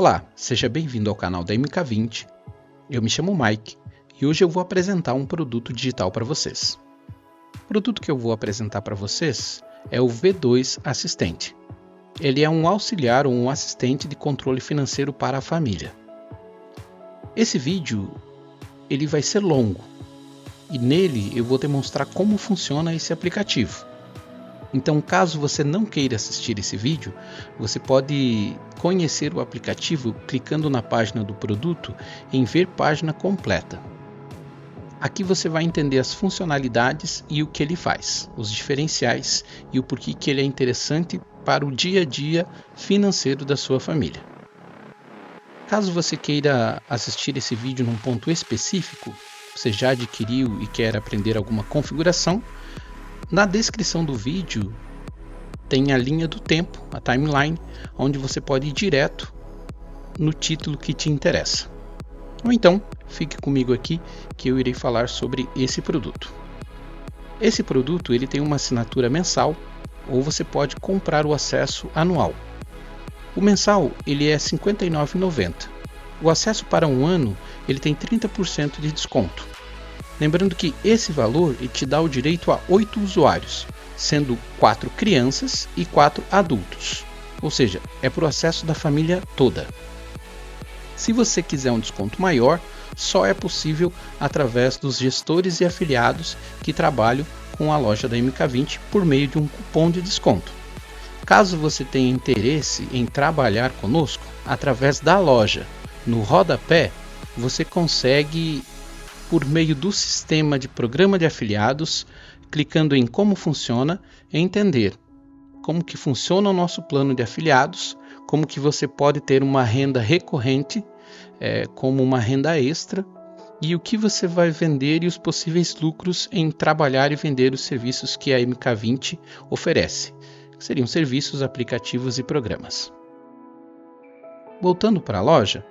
Olá, seja bem-vindo ao canal da MK20. Eu me chamo Mike e hoje eu vou apresentar um produto digital para vocês. O produto que eu vou apresentar para vocês é o V2 Assistente. Ele é um auxiliar ou um assistente de controle financeiro para a família. Esse vídeo ele vai ser longo e nele eu vou demonstrar como funciona esse aplicativo. Então, caso você não queira assistir esse vídeo, você pode conhecer o aplicativo clicando na página do produto em ver página completa. Aqui você vai entender as funcionalidades e o que ele faz, os diferenciais e o porquê que ele é interessante para o dia a dia financeiro da sua família. Caso você queira assistir esse vídeo num ponto específico, você já adquiriu e quer aprender alguma configuração, na descrição do vídeo tem a linha do tempo, a timeline, onde você pode ir direto no título que te interessa. Ou então, fique comigo aqui que eu irei falar sobre esse produto. Esse produto ele tem uma assinatura mensal ou você pode comprar o acesso anual. O mensal ele é R$ 59,90. O acesso para um ano ele tem 30% de desconto. Lembrando que esse valor te dá o direito a 8 usuários, sendo 4 crianças e 4 adultos. Ou seja, é para o acesso da família toda. Se você quiser um desconto maior, só é possível através dos gestores e afiliados que trabalham com a loja da MK20 por meio de um cupom de desconto. Caso você tenha interesse em trabalhar conosco, através da loja, no rodapé, você consegue, por meio do sistema de programa de afiliados, clicando em como funciona, entender como que funciona o nosso plano de afiliados, como que você pode ter uma renda recorrente, como uma renda extra, e o que você vai vender e os possíveis lucros em trabalhar e vender os serviços que a MK20 oferece, que seriam serviços, aplicativos e programas. Voltando para a loja,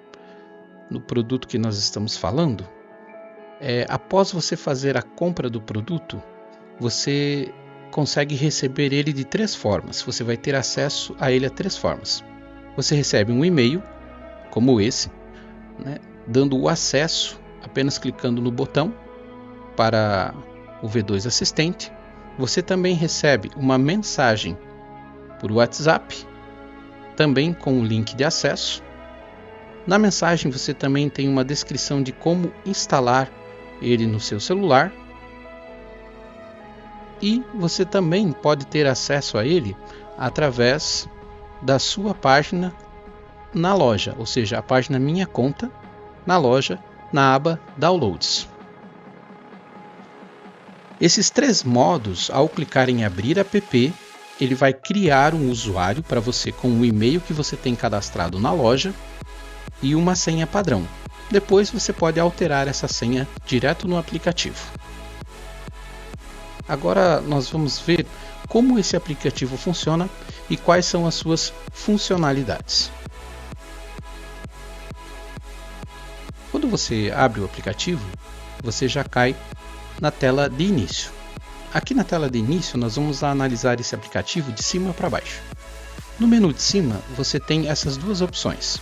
no produto que nós estamos falando, após você fazer a compra do produto, você consegue receber ele de 3 formas. Você vai ter acesso a ele a 3 formas. Você recebe um e-mail, como esse, dando o acesso, apenas clicando no botão, para o V2 Assistente. Você também recebe uma mensagem por WhatsApp, também com o link de acesso. Na mensagem você também tem uma descrição de como instalar ele no seu celular e você também pode ter acesso a ele através da sua página na loja, ou seja, a página Minha Conta na loja, na aba Downloads. Esses 3 modos, ao clicar em abrir app, ele vai criar um usuário para você com o e-mail que você tem cadastrado na loja e uma senha padrão. Depois você pode alterar essa senha direto no aplicativo. Agora nós vamos ver como esse aplicativo funciona e quais são as suas funcionalidades. Quando você abre o aplicativo, você já cai na tela de início. Aqui na tela de início nós vamos analisar esse aplicativo de cima para baixo. No menu de cima você tem essas 2 opções.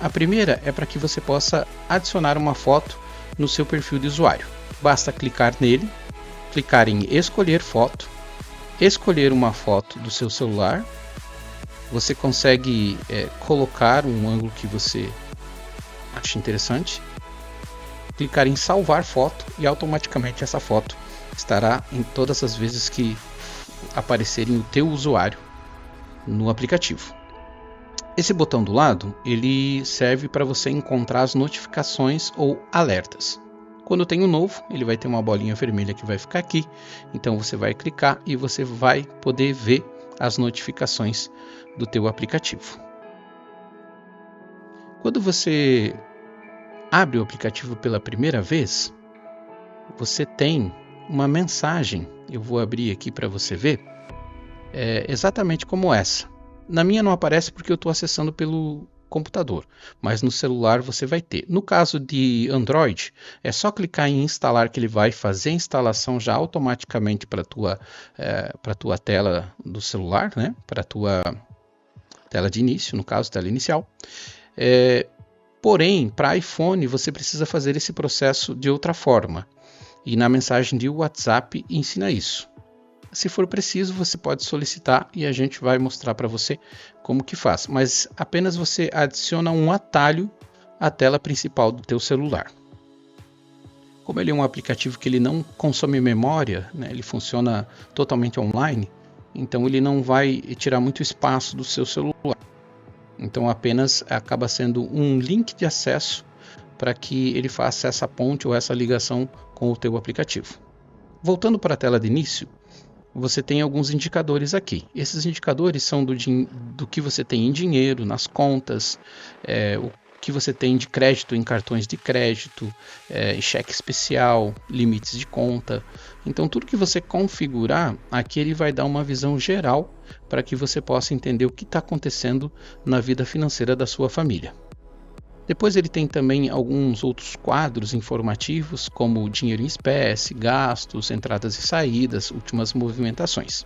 A primeira é para que você possa adicionar uma foto no seu perfil de usuário. Basta clicar nele, clicar em escolher foto, escolher uma foto do seu celular. Você consegue colocar um ângulo que você acha interessante, clicar em salvar foto e automaticamente essa foto estará em todas as vezes que aparecerem o teu usuário no aplicativo. Esse botão do lado, ele serve para você encontrar as notificações ou alertas. Quando tem um novo, ele vai ter uma bolinha vermelha que vai ficar aqui, então você vai clicar e você vai poder ver as notificações do teu aplicativo. Quando você abre o aplicativo pela primeira vez, você tem uma mensagem, eu vou abrir aqui para você ver, exatamente como essa. Na minha não aparece porque eu estou acessando pelo computador, mas no celular você vai ter. No caso de Android, é só clicar em instalar que ele vai fazer a instalação já automaticamente para a tua tela do celular, para a tua tela de início, no caso, tela inicial. Porém, para iPhone, você precisa fazer esse processo de outra forma. E na mensagem de WhatsApp ensina isso. Se for preciso, você pode solicitar e a gente vai mostrar para você como que faz. Mas apenas você adiciona um atalho à tela principal do teu celular. Como ele é um aplicativo que ele não consome memória, né, ele funciona totalmente online, então ele não vai tirar muito espaço do seu celular. Então apenas acaba sendo um link de acesso para que ele faça essa ponte ou essa ligação com o teu aplicativo. Voltando para a tela de início, você tem alguns indicadores aqui. Esses indicadores são do que você tem em dinheiro, nas contas, o que você tem de crédito em cartões de crédito, cheque especial, limites de conta. Então tudo que você configurar, aqui ele vai dar uma visão geral para que você possa entender o que está acontecendo na vida financeira da sua família. Depois ele tem também alguns outros quadros informativos, como dinheiro em espécie, gastos, entradas e saídas, últimas movimentações.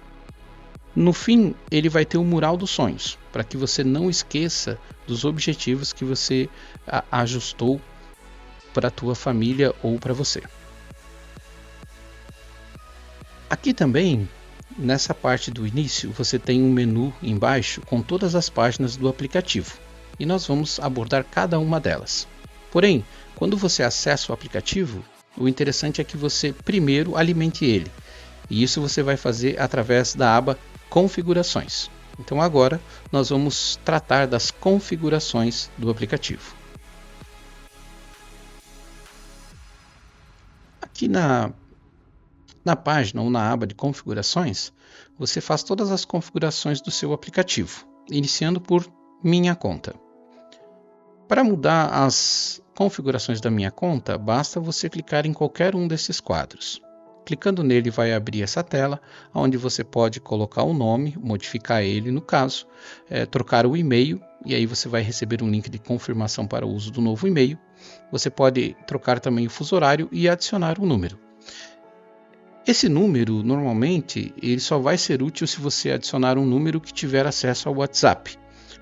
No fim, ele vai ter o mural dos sonhos, para que você não esqueça dos objetivos que você ajustou para a tua família ou para você. Aqui também, nessa parte do início, você tem um menu embaixo com todas as páginas do aplicativo. E nós vamos abordar cada uma delas. Porém, quando você acessa o aplicativo, o interessante é que você primeiro alimente ele. E isso você vai fazer através da aba Configurações. Então agora nós vamos tratar das configurações do aplicativo. Aqui na página ou na aba de configurações, você faz todas as configurações do seu aplicativo, iniciando por Minha Conta. Para mudar as configurações da minha conta, basta você clicar em qualquer um desses quadros. Clicando nele vai abrir essa tela, onde você pode colocar o nome, modificar ele no caso, trocar o e-mail, e aí você vai receber um link de confirmação para o uso do novo e-mail. Você pode trocar também o fuso horário e adicionar um número. Esse número, normalmente, ele só vai ser útil se você adicionar um número que tiver acesso ao WhatsApp,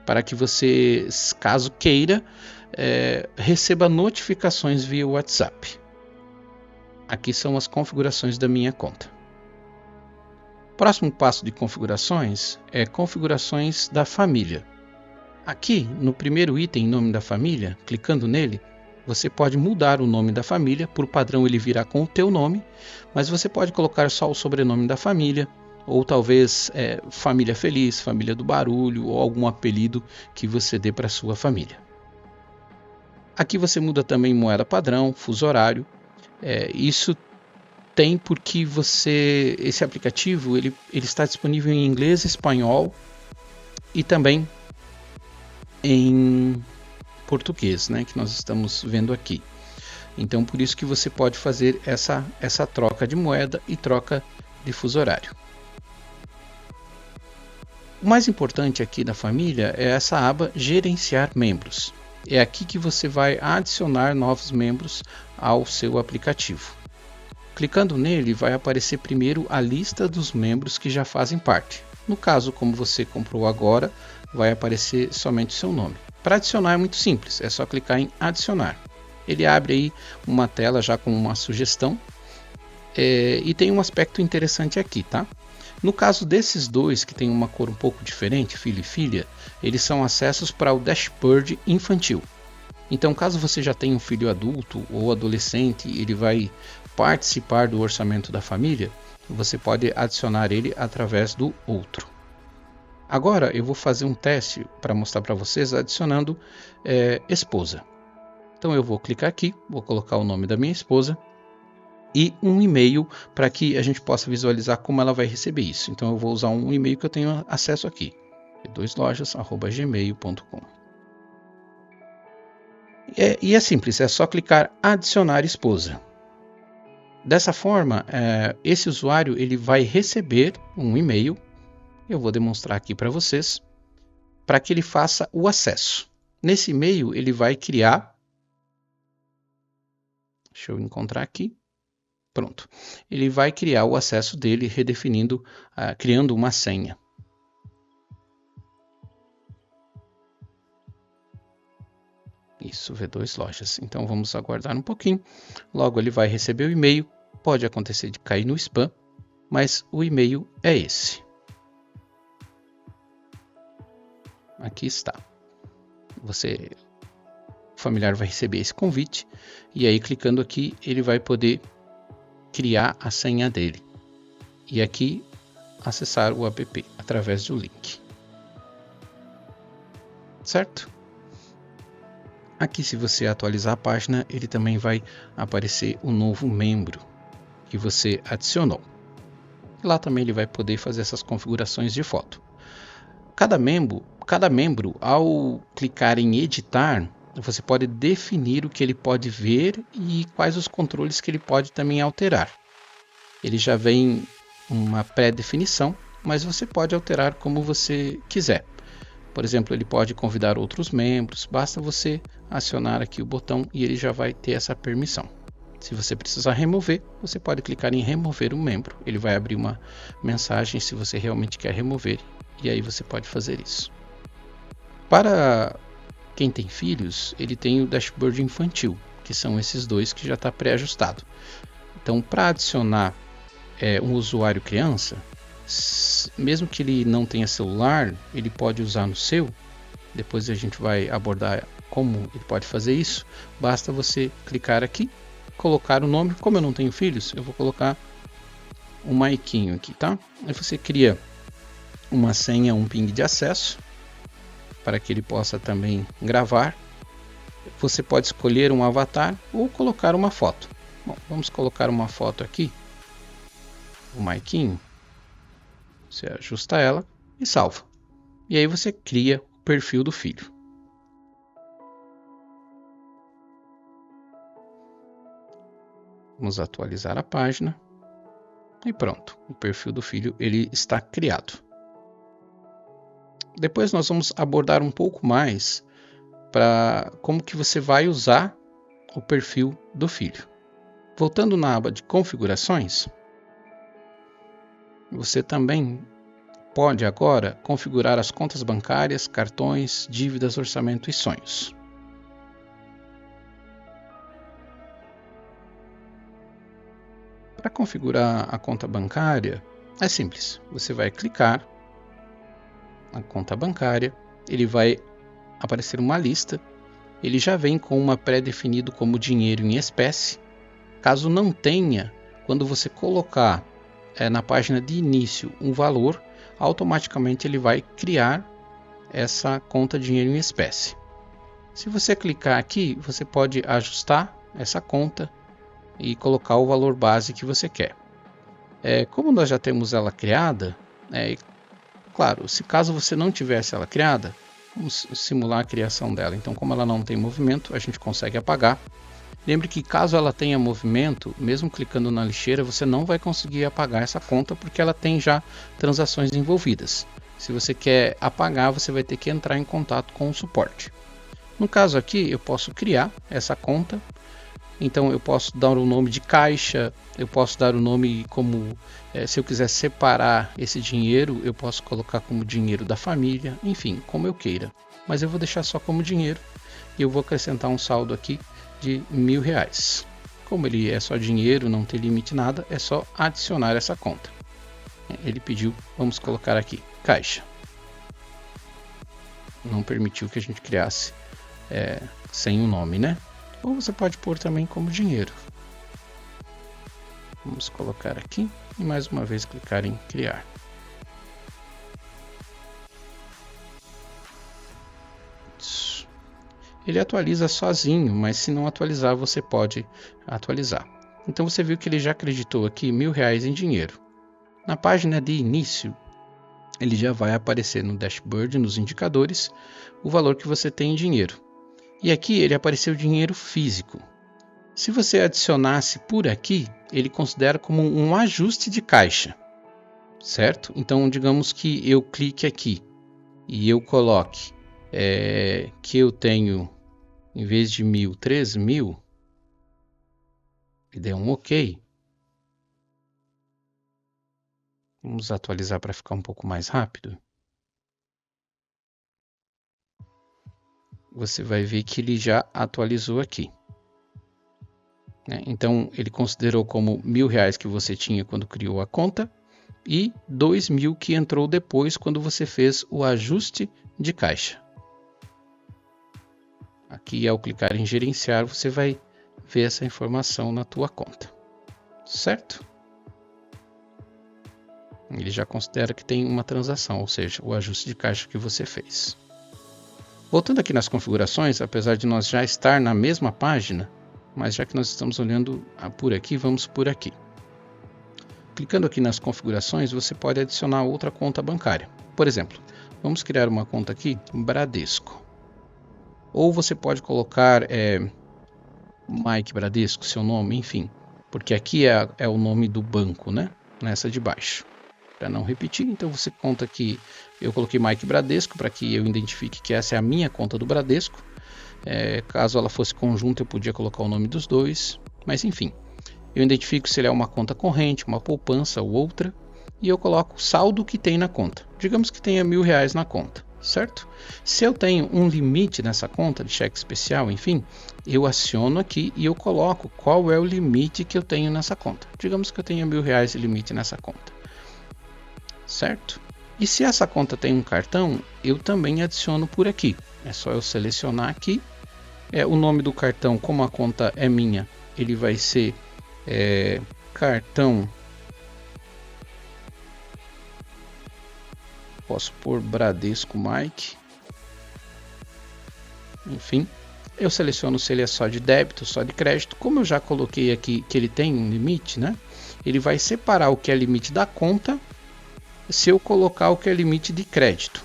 para que você, caso queira, receba notificações via WhatsApp. Aqui são as configurações da minha conta. Próximo passo de configurações é configurações da família. Aqui, no primeiro item, nome da família, clicando nele, você pode mudar o nome da família, por padrão ele virá com o teu nome, mas você pode colocar só o sobrenome da família, ou talvez família feliz, família do barulho, ou algum apelido que você dê para sua família. Aqui você muda também moeda padrão, fuso horário. Isso tem porque esse aplicativo ele está disponível em inglês, espanhol e também em português, né, que nós estamos vendo aqui. Então por isso que você pode fazer essa troca de moeda e troca de fuso horário. O mais importante aqui da família é essa aba Gerenciar Membros. É aqui que você vai adicionar novos membros ao seu aplicativo. Clicando nele, vai aparecer primeiro a lista dos membros que já fazem parte. No caso, como você comprou agora, vai aparecer somente o seu nome. Para adicionar é muito simples, é só clicar em Adicionar. Ele abre aí uma tela já com uma sugestão e tem um aspecto interessante aqui, tá? No caso desses dois, que tem uma cor um pouco diferente, filho e filha, eles são acessos para o dashboard infantil. Então, caso você já tenha um filho adulto ou adolescente, ele vai participar do orçamento da família, você pode adicionar ele através do outro. Agora eu vou fazer um teste para mostrar para vocês adicionando esposa. Então eu vou clicar aqui, vou colocar o nome da minha esposa e um e-mail para que a gente possa visualizar como ela vai receber isso. Então eu vou usar um e-mail que eu tenho acesso aqui, v2lojas@gmail.com. E é simples, é só clicar adicionar esposa. Dessa forma, esse usuário ele vai receber um e-mail, eu vou demonstrar aqui para vocês, para que ele faça o acesso. Nesse e-mail ele vai criar, deixa eu encontrar aqui, pronto, ele vai criar o acesso dele redefinindo, criando uma senha. Isso, V2 Lojas. Então vamos aguardar um pouquinho. Logo ele vai receber o e-mail. Pode acontecer de cair no spam, mas o e-mail é esse. Aqui está. O familiar vai receber esse convite e aí clicando aqui ele vai poder criar a senha dele. E aqui acessar o app através do link. Certo? Aqui, se você atualizar a página, ele também vai aparecer o novo membro que você adicionou. Lá também ele vai poder fazer essas configurações de foto. Cada membro, ao clicar em editar, você pode definir o que ele pode ver e quais os controles que ele pode também alterar. Ele já vem uma pré-definição, mas você pode alterar como você quiser. Por exemplo, ele pode convidar outros membros, basta você acionar aqui o botão e ele já vai ter essa permissão. Se você precisar remover, você pode clicar em remover um membro. Ele vai abrir uma mensagem se você realmente quer remover e aí você pode fazer isso. Para quem tem filhos, ele tem o dashboard infantil, que são esses dois que já está pré-ajustado. Então, para adicionar um usuário criança, mesmo que ele não tenha celular, ele pode usar no seu. Depois a gente vai abordar como ele pode fazer isso. Basta você clicar aqui, colocar o nome. Como eu não tenho filhos, eu vou colocar o Maiquinho aqui, tá? Aí você cria uma senha, um ping de acesso, para que ele possa também gravar. Você pode escolher um avatar ou colocar uma foto. Bom, vamos colocar uma foto aqui, o Maiquinho. Você ajusta ela e salva. E aí você cria o perfil do filho. Vamos atualizar a página. E pronto, o perfil do filho ele está criado. Depois nós vamos abordar um pouco mais para como que você vai usar o perfil do filho. Voltando na aba de configurações, você também pode agora configurar as contas bancárias, cartões, dívidas, orçamento e sonhos. Para configurar a conta bancária, é simples. Você vai clicar na conta bancária, ele vai aparecer uma lista. Ele já vem com uma pré-definido como dinheiro em espécie. Caso não tenha, quando você colocar na página de início um valor, automaticamente ele vai criar essa conta dinheiro em espécie. Se você clicar aqui, você pode ajustar essa conta e colocar o valor base que você quer. Como nós já temos ela criada, claro, se caso você não tivesse ela criada, vamos simular a criação dela. Então, como ela não tem movimento, a gente consegue apagar. Lembre que caso ela tenha movimento, mesmo clicando na lixeira, você não vai conseguir apagar essa conta porque ela tem já transações envolvidas. Se você quer apagar, você vai ter que entrar em contato com o suporte. No caso aqui, eu posso criar essa conta. Então eu posso dar o nome de caixa, eu posso dar o nome como, se eu quiser separar esse dinheiro, eu posso colocar como dinheiro da família, enfim, como eu queira. Mas eu vou deixar só como dinheiro e eu vou acrescentar um saldo aqui de R$1.000. Como ele é só dinheiro, não tem limite nada, é só adicionar essa conta. Ele pediu, vamos colocar aqui, caixa. Não permitiu que a gente criasse sem o nome, né? Ou você pode pôr também como dinheiro. Vamos colocar aqui e mais uma vez clicar em criar. Isso. Ele atualiza sozinho, mas se não atualizar, você pode atualizar. Então você viu que ele já acreditou aqui R$1.000 em dinheiro. Na página de início, ele já vai aparecer no dashboard, nos indicadores, o valor que você tem em dinheiro. E aqui ele apareceu dinheiro físico. Se você adicionasse por aqui, ele considera como um ajuste de caixa, certo? Então, digamos que eu clique aqui e eu coloque que eu tenho, em vez de 1.000, 13.000, e dê um OK. Vamos atualizar para ficar um pouco mais rápido. você vai ver que ele já atualizou aqui. Então, ele considerou como R$1.000 que você tinha quando criou a conta e R$2.000 que entrou depois quando você fez o ajuste de caixa. Aqui, ao clicar em gerenciar, você vai ver essa informação na tua conta, certo? Ele já considera que tem uma transação, ou seja, o ajuste de caixa que você fez. Voltando aqui nas configurações, apesar de nós já estar na mesma página, mas já que nós estamos olhando por aqui, vamos por aqui. Clicando aqui nas configurações, você pode adicionar outra conta bancária. Por exemplo, vamos criar uma conta aqui, Bradesco. Ou você pode colocar Mike Bradesco, seu nome, enfim. Porque aqui é o nome do banco, né? Nessa de baixo. Para não repetir, então você conta que eu coloquei Mike Bradesco para que eu identifique que essa é a minha conta do Bradesco. Caso ela fosse conjunta, eu podia colocar o nome dos dois, mas enfim, eu identifico se ele é uma conta corrente, uma poupança ou outra, e eu coloco o saldo que tem na conta. Digamos que tenha R$1.000 na conta, certo? Se eu tenho um limite nessa conta de cheque especial, enfim, eu aciono aqui e eu coloco qual é o limite que eu tenho nessa conta. Digamos que eu tenha R$1.000 de limite nessa conta, certo? E se essa conta tem um cartão, eu também adiciono por aqui. É só eu selecionar aqui. O nome do cartão, como a conta é minha, ele vai ser cartão. Posso pôr Bradesco Mike. Enfim, eu seleciono se ele é só de débito, só de crédito. Como eu já coloquei aqui que ele tem um limite, né? Ele vai separar o que é limite da conta se eu colocar o que é limite de crédito.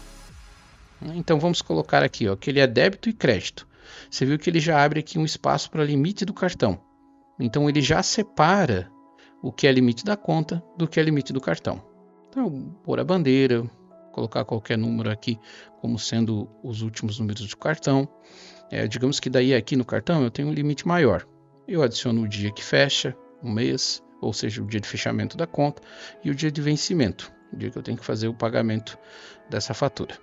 Então vamos colocar aqui, ó, que ele é débito e crédito. Você viu que ele já abre aqui um espaço para limite do cartão. Então ele já separa o que é limite da conta do que é limite do cartão. Então, pôr a bandeira, colocar qualquer número aqui como sendo os últimos números do cartão. Digamos que daí aqui no cartão eu tenho um limite maior. Eu adiciono o dia que fecha, o mês, ou seja, o dia de fechamento da conta e o dia de vencimento, o dia que eu tenho que fazer o pagamento dessa fatura.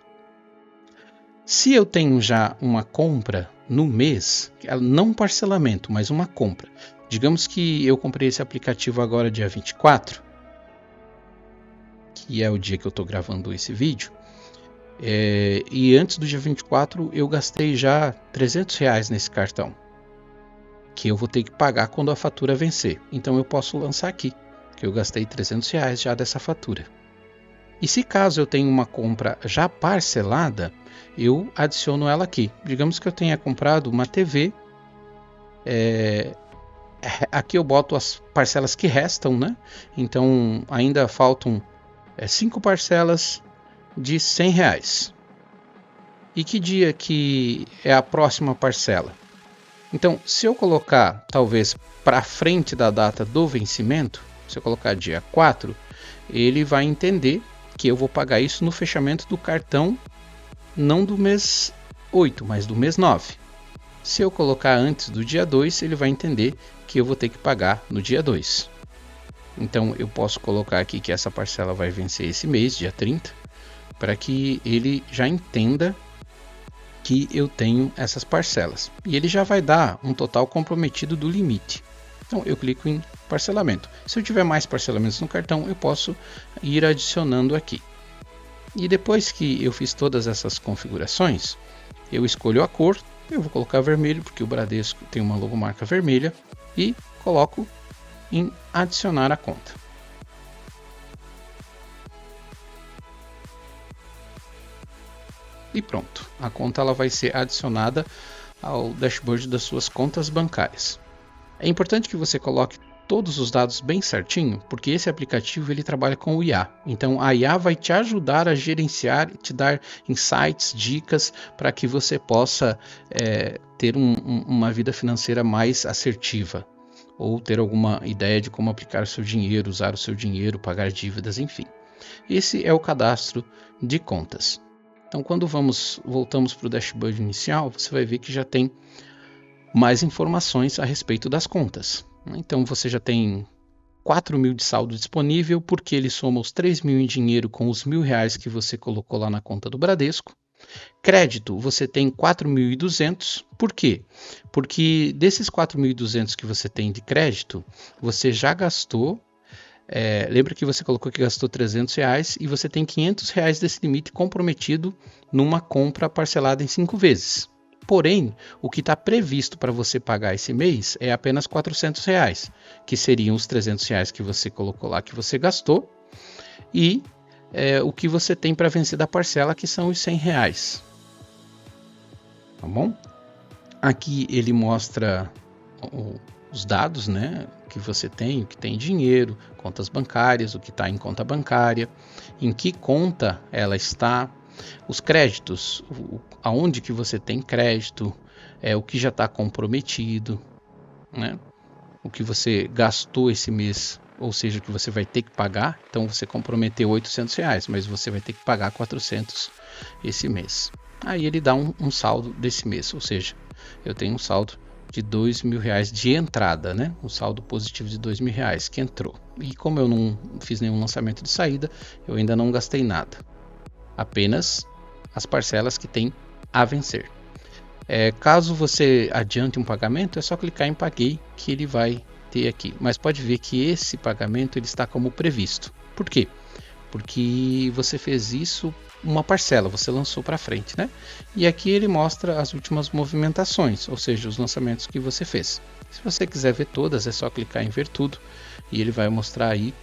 Se eu tenho já uma compra no mês, não um parcelamento, mas uma compra. Digamos que eu comprei esse aplicativo agora dia 24, que é o dia que eu estou gravando esse vídeo, e antes do dia 24 eu gastei já R$300 nesse cartão, que eu vou ter que pagar quando a fatura vencer. Então eu posso lançar aqui, que eu gastei R$300 já dessa fatura. E se caso eu tenha uma compra já parcelada, eu adiciono ela aqui. Digamos que eu tenha comprado uma TV, aqui eu boto as parcelas que restam, né? Então ainda faltam 5 parcelas de R$100. E que dia que é a próxima parcela? Então, se eu colocar talvez para frente da data do vencimento, se eu colocar dia 4, ele vai entender que eu vou pagar isso no fechamento do cartão, não do mês 8, mas do mês 9. Se eu colocar antes do dia 2, ele vai entender que eu vou ter que pagar no dia 2. Então eu posso colocar aqui que essa parcela vai vencer esse mês, dia 30, para que ele já entenda que eu tenho essas parcelas. E ele já vai dar um total comprometido do limite. Então eu clico em parcelamento. Se eu tiver mais parcelamentos no cartão, eu posso ir adicionando aqui. E depois que eu fiz todas essas configurações, eu escolho a cor. Eu vou colocar vermelho, porque o Bradesco tem uma logomarca vermelha. E coloco em adicionar a conta. E pronto, a conta ela vai ser adicionada ao dashboard das suas contas bancárias. É importante que você coloque todos os dados bem certinho, porque esse aplicativo ele trabalha com o IA. Então a IA vai te ajudar a gerenciar e te dar insights, dicas para que você possa ter uma vida financeira mais assertiva, ou ter alguma ideia de como aplicar o seu dinheiro, usar o seu dinheiro, pagar dívidas, enfim. Esse é o cadastro de contas. Então quando voltamos para o dashboard inicial, você vai ver que já tem mais informações a respeito das contas. Então você já tem 4.000 de saldo disponível, porque ele soma os 3.000 em dinheiro com os R$1.000 que você colocou lá na conta do Bradesco. Crédito, você tem 4.200. Por quê? Porque desses 4.200 que você tem de crédito, você já gastou. Lembra que você colocou que gastou R$300 e você tem R$500 desse limite comprometido numa compra parcelada em 5 vezes. Porém, o que está previsto para você pagar esse mês é apenas R$400, que seriam os R$300 que você colocou lá que você gastou e o que você tem para vencer da parcela, que são os R$100. Tá bom? Aqui ele mostra os dados, né, que você tem, o que tem dinheiro, contas bancárias, o que está em conta bancária, em que conta ela está, os créditos, aonde que você tem crédito, o que já está comprometido, né, o que você gastou esse mês, ou seja, o que você vai ter que pagar. Então você comprometeu R$800, mas você vai ter que pagar 400 esse mês. Aí ele dá um saldo desse mês, ou seja, eu tenho um saldo de R$2.000 de entrada, né? Um saldo positivo de R$2.000 que entrou. E como eu não fiz nenhum lançamento de saída, eu ainda não gastei nada. Apenas as parcelas que tem a vencer. Caso você adiante um pagamento, é só clicar em paguei que ele vai ter aqui. Mas pode ver que esse pagamento ele está como previsto. Por quê? Porque você fez isso uma parcela, você lançou para frente, né? E aqui ele mostra as últimas movimentações, ou seja, os lançamentos que você fez. Se você quiser ver todas, é só clicar em ver tudo e ele vai mostrar aí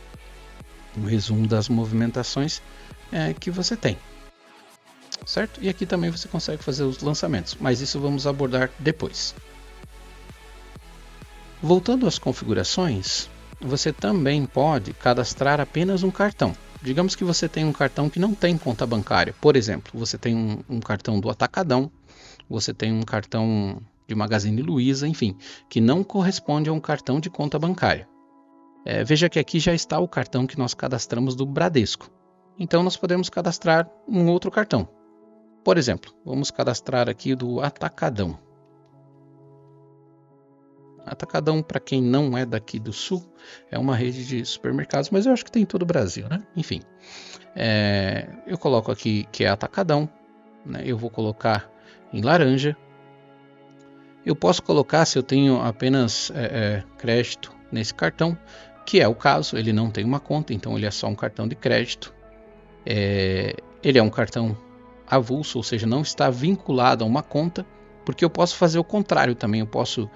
um resumo das movimentações que você tem, certo? E aqui também você consegue fazer os lançamentos, mas isso vamos abordar depois. Voltando às configurações, você também pode cadastrar apenas um cartão. Digamos que você tem um cartão que não tem conta bancária. Por exemplo, você tem um cartão do Atacadão, você tem um cartão de Magazine Luiza, enfim, que não corresponde a um cartão de conta bancária. Veja que aqui já está o cartão que nós cadastramos do Bradesco. Então nós podemos cadastrar um outro cartão. Por exemplo, vamos cadastrar aqui do Atacadão. Atacadão, para quem não é daqui do Sul, é uma rede de supermercados, mas eu acho que tem em todo o Brasil, né? Enfim, eu coloco aqui que é Atacadão, né? Eu vou colocar em laranja. Eu posso colocar, se eu tenho apenas crédito nesse cartão, que é o caso, ele não tem uma conta, então ele é só um cartão de crédito. Ele é um cartão avulso, ou seja, não está vinculado a uma conta, porque eu posso fazer o contrário também, eu posso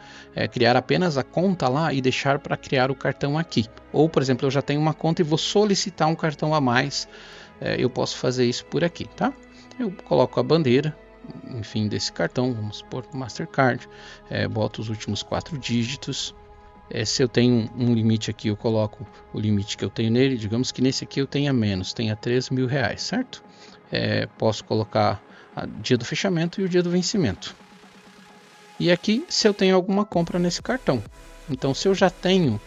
criar apenas a conta lá e deixar para criar o cartão aqui. Ou, por exemplo, eu já tenho uma conta e vou solicitar um cartão a mais, eu posso fazer isso por aqui, tá? Eu coloco a bandeira, enfim, desse cartão, vamos supor Mastercard, boto os últimos 4 dígitos. Se eu tenho um limite aqui, eu coloco o limite que eu tenho nele, digamos que nesse aqui eu tenha menos, tenha R$3.000, certo? Posso colocar o dia do fechamento e o dia do vencimento. E aqui se eu tenho alguma compra nesse cartão. Então se eu já tenho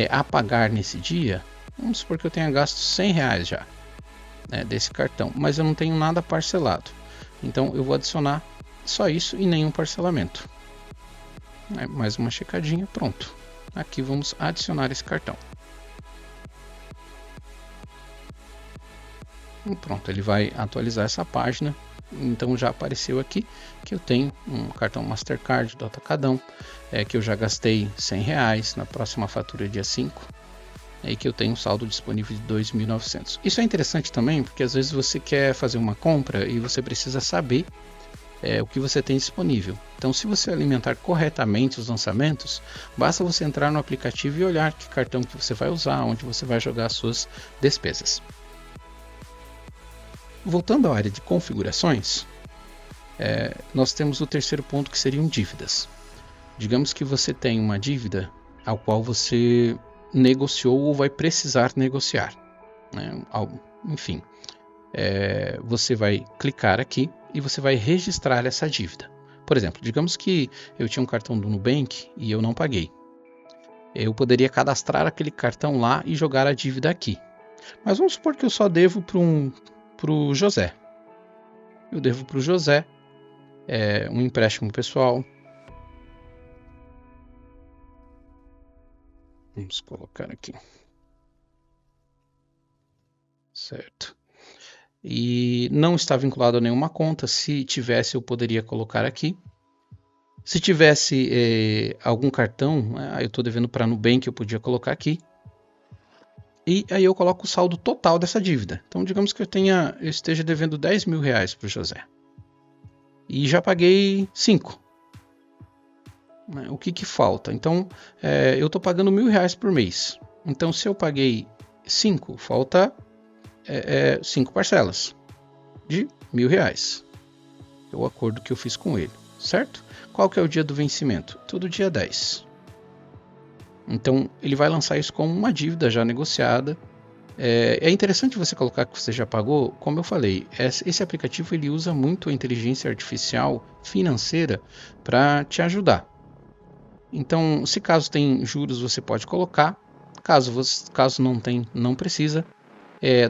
a pagar nesse dia, vamos supor que eu tenha gasto R$100 já desse cartão, mas eu não tenho nada parcelado. Então eu vou adicionar só isso e nenhum parcelamento. Mais uma checadinha, pronto. Aqui vamos adicionar esse cartão. E pronto, ele vai atualizar essa página. Então já apareceu aqui que eu tenho um cartão Mastercard do Atacadão, que eu já gastei R$100 na próxima fatura dia 5, e que eu tenho um saldo disponível de 2.900. Isso é interessante também, porque às vezes você quer fazer uma compra e você precisa saber o que você tem disponível. Então, se você alimentar corretamente os lançamentos, basta você entrar no aplicativo e olhar que cartão que você vai usar, onde você vai jogar as suas despesas. Voltando à área de configurações, nós temos o terceiro ponto, que seriam dívidas. Digamos que você tem uma dívida ao qual você negociou ou vai precisar negociar, né? Enfim, você vai clicar aqui e você vai registrar essa dívida. Por exemplo, digamos que eu tinha um cartão do Nubank e eu não paguei. Eu poderia cadastrar aquele cartão lá e jogar a dívida aqui. Mas vamos supor que eu só devo para o José. Eu devo para o José um empréstimo pessoal. Vamos colocar aqui. Certo. e não está vinculado a nenhuma conta. Se tivesse, eu poderia colocar aqui. Se tivesse algum cartão, eu estou devendo para a Nubank, eu podia colocar aqui. E aí eu coloco o saldo total dessa dívida. Então, digamos que eu esteja devendo 10 mil reais para o José. E já paguei 5. O que falta? Então, eu estou pagando R$1.000 por mês. Então, se eu paguei 5, falta 5 parcelas de R$1.000. É o acordo que eu fiz com ele, certo? Qual que é o dia do vencimento? Todo dia 10. Então, ele vai lançar isso como uma dívida já negociada. É interessante você colocar que você já pagou. Como eu falei, esse aplicativo ele usa muito a inteligência artificial financeira para te ajudar. Então, se caso tem juros, você pode colocar. Caso não tem, não precisa.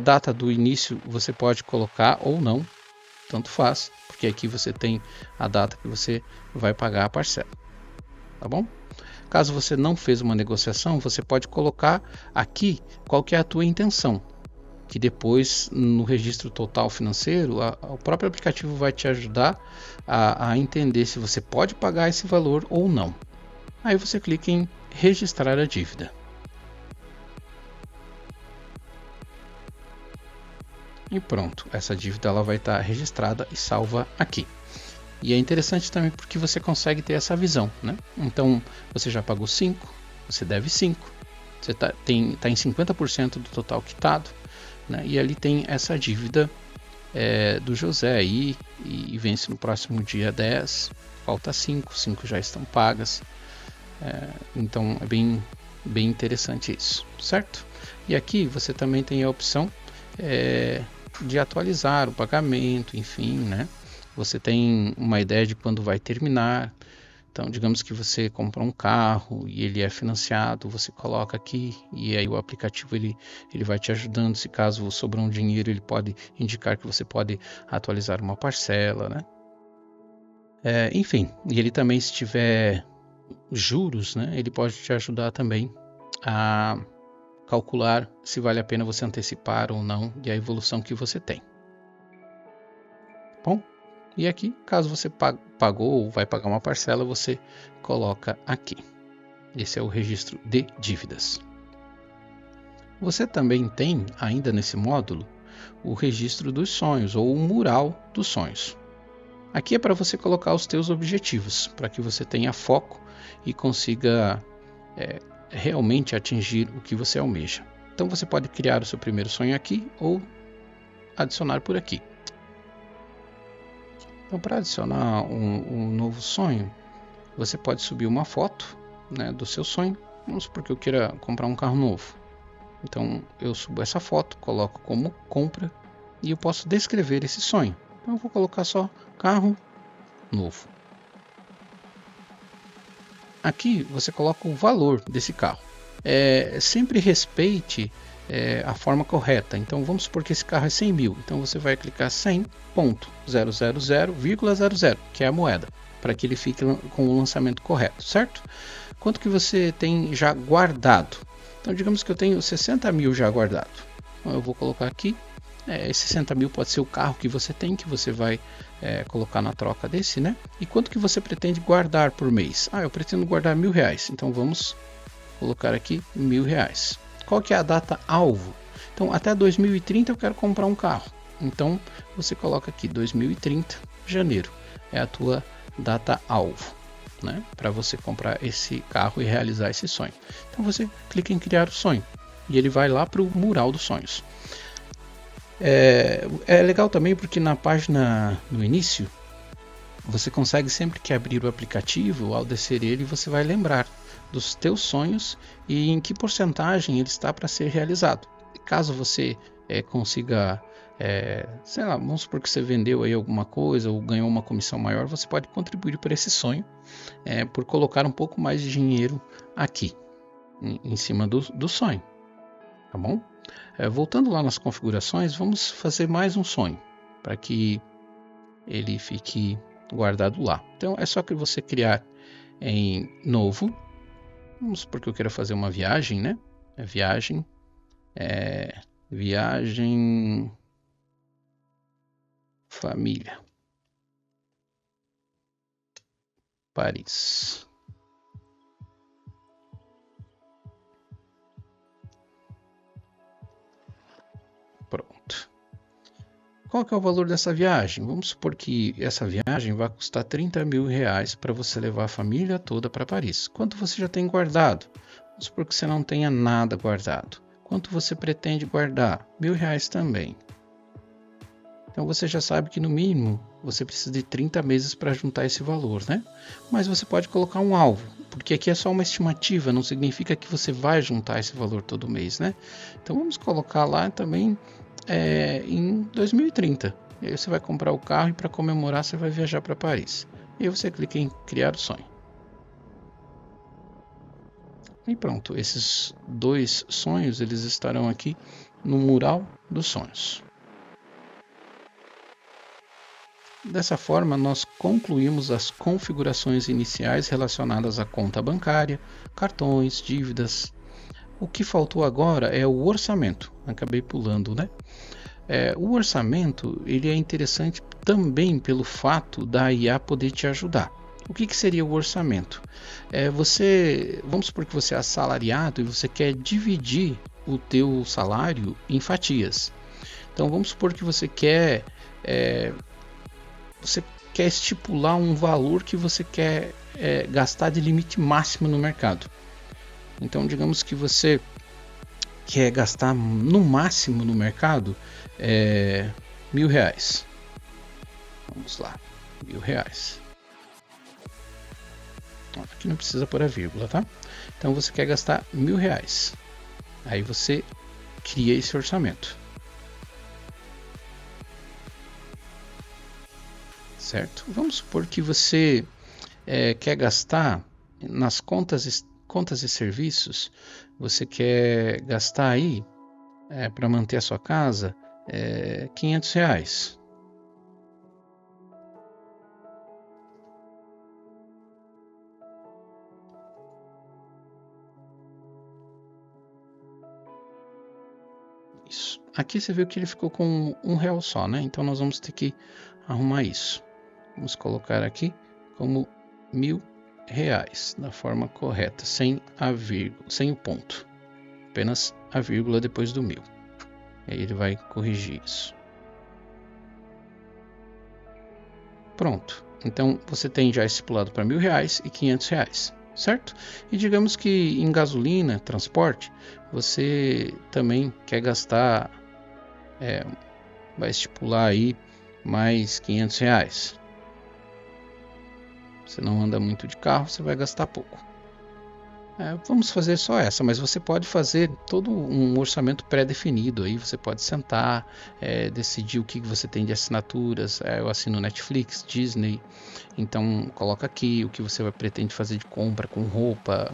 Data do início você pode colocar ou não, tanto faz, porque aqui você tem a data que você vai pagar a parcela, tá bom? Caso você não fez uma negociação, você pode colocar aqui qual que é a tua intenção, que depois no registro total financeiro, o próprio aplicativo vai te ajudar a entender se você pode pagar esse valor ou não. Aí você clica em registrar a dívida. E pronto, essa dívida ela vai estar registrada e salva aqui. E é interessante também porque você consegue ter essa visão, né? Então, você já pagou 5, você deve 5, você está em 50% do total quitado, né? E ali tem essa dívida do José aí, e vence no próximo dia 10, falta 5 já estão pagas. Então, é bem interessante isso, certo? E aqui você também tem a opção de atualizar o pagamento, enfim, né? Você tem uma ideia de quando vai terminar. Então, digamos que você comprou um carro e ele é financiado, você coloca aqui e aí o aplicativo ele vai te ajudando. Se caso sobrar um dinheiro, ele pode indicar que você pode atualizar uma parcela, né? Enfim, e ele também, se tiver juros, né, ele pode te ajudar também a calcular se vale a pena você antecipar ou não e a evolução que você tem. Bom, e aqui, caso você pagou ou vai pagar uma parcela, você coloca aqui. Esse é o registro de dívidas. Você também tem, ainda nesse módulo, o registro dos sonhos ou o mural dos sonhos. Aqui é para você colocar os teus objetivos, para que você tenha foco e consiga realmente atingir o que você almeja. Então você pode criar o seu primeiro sonho aqui ou adicionar por aqui. Então, para adicionar um novo sonho, você pode subir uma foto, né, do seu sonho. Vamos supor que eu queira comprar um carro novo. Então eu subo essa foto, coloco como compra e eu posso descrever esse sonho. Então eu vou colocar só carro novo. Aqui você coloca o valor desse carro. Sempre respeite a forma correta. Então vamos supor que esse carro é 100 mil. Então você vai clicar 100.000,00, que é a moeda, para que ele fique com o lançamento correto, certo? Quanto que você tem já guardado? Então digamos que eu tenho 60 mil já guardado. Então eu vou colocar aqui. 60 mil pode ser o carro que você tem, que você vai colocar na troca desse, né? E quanto que você pretende guardar por mês? Eu pretendo guardar R$1.000. Então vamos colocar aqui R$1.000. Qual que é a data alvo? Então até 2030 eu quero comprar um carro. Então você coloca aqui 2030, janeiro. É a tua data alvo, né? Para você comprar esse carro e realizar esse sonho. Então você clica em criar o sonho e ele vai lá para o mural dos sonhos. É legal também porque na página no início você consegue, sempre que abrir o aplicativo, ao descer ele, você vai lembrar dos teus sonhos e em que porcentagem ele está para ser realizado. Caso você consiga, sei lá, vamos supor que você vendeu aí alguma coisa ou ganhou uma comissão maior, você pode contribuir para esse sonho por colocar um pouco mais de dinheiro aqui em cima do sonho, tá bom? Voltando lá nas configurações, vamos fazer mais um sonho para que ele fique guardado lá. Então é só que você criar em novo. Vamos supor que eu queira fazer uma viagem, né? Viagem família. Paris. Pronto. Qual que é o valor dessa viagem? Vamos supor que essa viagem vai custar 30 mil reais para você levar a família toda para Paris. Quanto você já tem guardado? Vamos supor que você não tenha nada guardado. Quanto você pretende guardar? R$ 1.000 também. Então você já sabe que no mínimo você precisa de 30 meses para juntar esse valor, né? Mas você pode colocar um alvo, porque aqui é só uma estimativa, não significa que você vai juntar esse valor todo mês, né? Então vamos colocar lá também em 2030. E aí você vai comprar o carro e para comemorar você vai viajar para Paris. E aí você clica em criar o sonho. E pronto, esses 2 sonhos eles estarão aqui no mural dos sonhos. Dessa forma, nós concluímos as configurações iniciais relacionadas à conta bancária, cartões, dívidas. O que faltou agora é o orçamento. Acabei pulando, né? O orçamento ele é interessante também pelo fato da IA poder te ajudar. O que seria o orçamento? Vamos supor que você é assalariado e você quer dividir o teu salário em fatias. Então vamos supor que você quer estipular um valor que você quer gastar de limite máximo no mercado. Então, digamos que você quer gastar no máximo no mercado R$ 1.000. Vamos lá, R$ 1.000. Aqui não precisa pôr a vírgula, tá? Então você quer gastar R$ 1.000. Aí você cria esse orçamento. Certo? Vamos supor que você quer gastar nas contas e serviços, você quer gastar aí para manter a sua casa R$ 500. Isso. Aqui você viu que ele ficou com R$ 1 só, né? Então nós vamos ter que arrumar isso. Vamos colocar aqui como R$ 1.000 da forma correta, sem a vírgula, sem o ponto, apenas a vírgula depois do 1.000. E aí ele vai corrigir isso. Pronto. Então você tem já estipulado para R$ 1.000 e R$ 500, certo? E digamos que em gasolina, transporte, você também quer gastar, vai estipular aí mais R$ 500. Você não anda muito de carro, você vai gastar pouco. Vamos fazer só essa, mas você pode fazer todo um orçamento pré-definido. Aí você pode sentar, decidir o que você tem de assinaturas. Eu assino Netflix, Disney, então coloca aqui o que você pretende fazer de compra com roupa.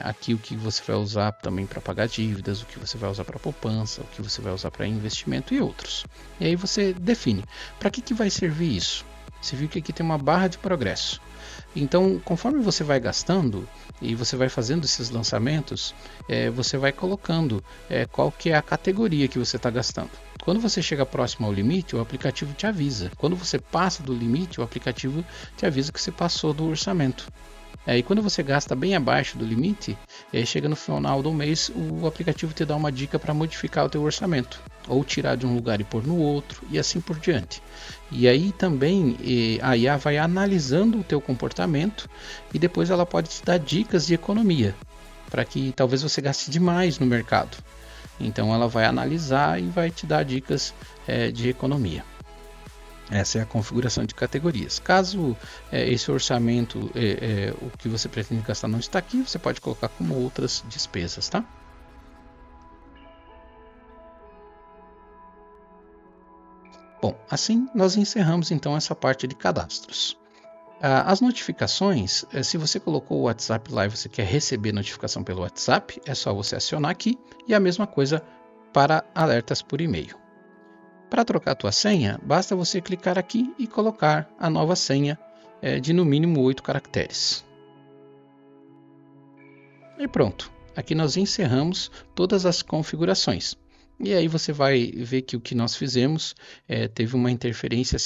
Aqui o que você vai usar também para pagar dívidas, o que você vai usar para poupança, o que você vai usar para investimento e outros. E aí você define. Para que vai servir isso? Você viu que aqui tem uma barra de progresso. Então, conforme você vai gastando e você vai fazendo esses lançamentos, você vai colocando qual que é a categoria que você está gastando. Quando você chega próximo ao limite, o aplicativo te avisa. Quando você passa do limite, o aplicativo te avisa que você passou do orçamento. E quando você gasta bem abaixo do limite, chega no final do mês, o aplicativo te dá uma dica para modificar o teu orçamento, ou tirar de um lugar e pôr no outro, e assim por diante. E aí também a IA vai analisando o teu comportamento e depois ela pode te dar dicas de economia, para que talvez você gaste demais no mercado. Então ela vai analisar e vai te dar dicas de economia. Essa é a configuração de categorias. Caso esse orçamento, o que você pretende gastar não está aqui, você pode colocar como outras despesas, tá? Bom, assim nós encerramos então essa parte de cadastros. As notificações, se você colocou o WhatsApp lá e você quer receber notificação pelo WhatsApp, é só você acionar aqui, e a mesma coisa para alertas por e-mail. Para trocar a tua senha, basta você clicar aqui e colocar a nova senha de no mínimo 8 caracteres. E pronto, aqui nós encerramos todas as configurações. E aí você vai ver que o que nós fizemos teve uma interferência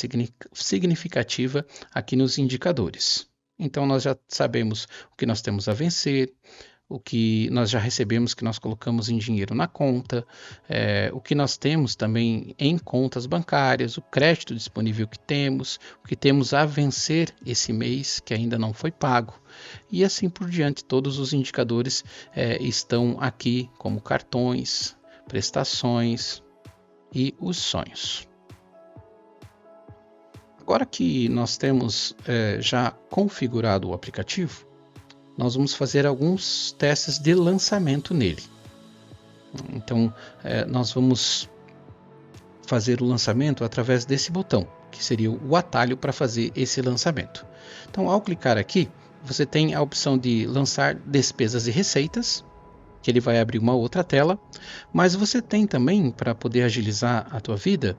significativa aqui nos indicadores. Então nós já sabemos o que nós temos a vencer, o que nós já recebemos que nós colocamos em dinheiro na conta, o que nós temos também em contas bancárias, o crédito disponível que temos, o que temos a vencer esse mês que ainda não foi pago, e assim por diante. Todos os indicadores estão aqui, como cartões, prestações e os sonhos. Agora que nós temos já configurado o aplicativo, nós vamos fazer alguns testes de lançamento nele. Então, nós vamos fazer o lançamento através desse botão, que seria o atalho para fazer esse lançamento. Então, ao clicar aqui, você tem a opção de lançar despesas e receitas, que ele vai abrir uma outra tela, mas você tem também, para poder agilizar a tua vida,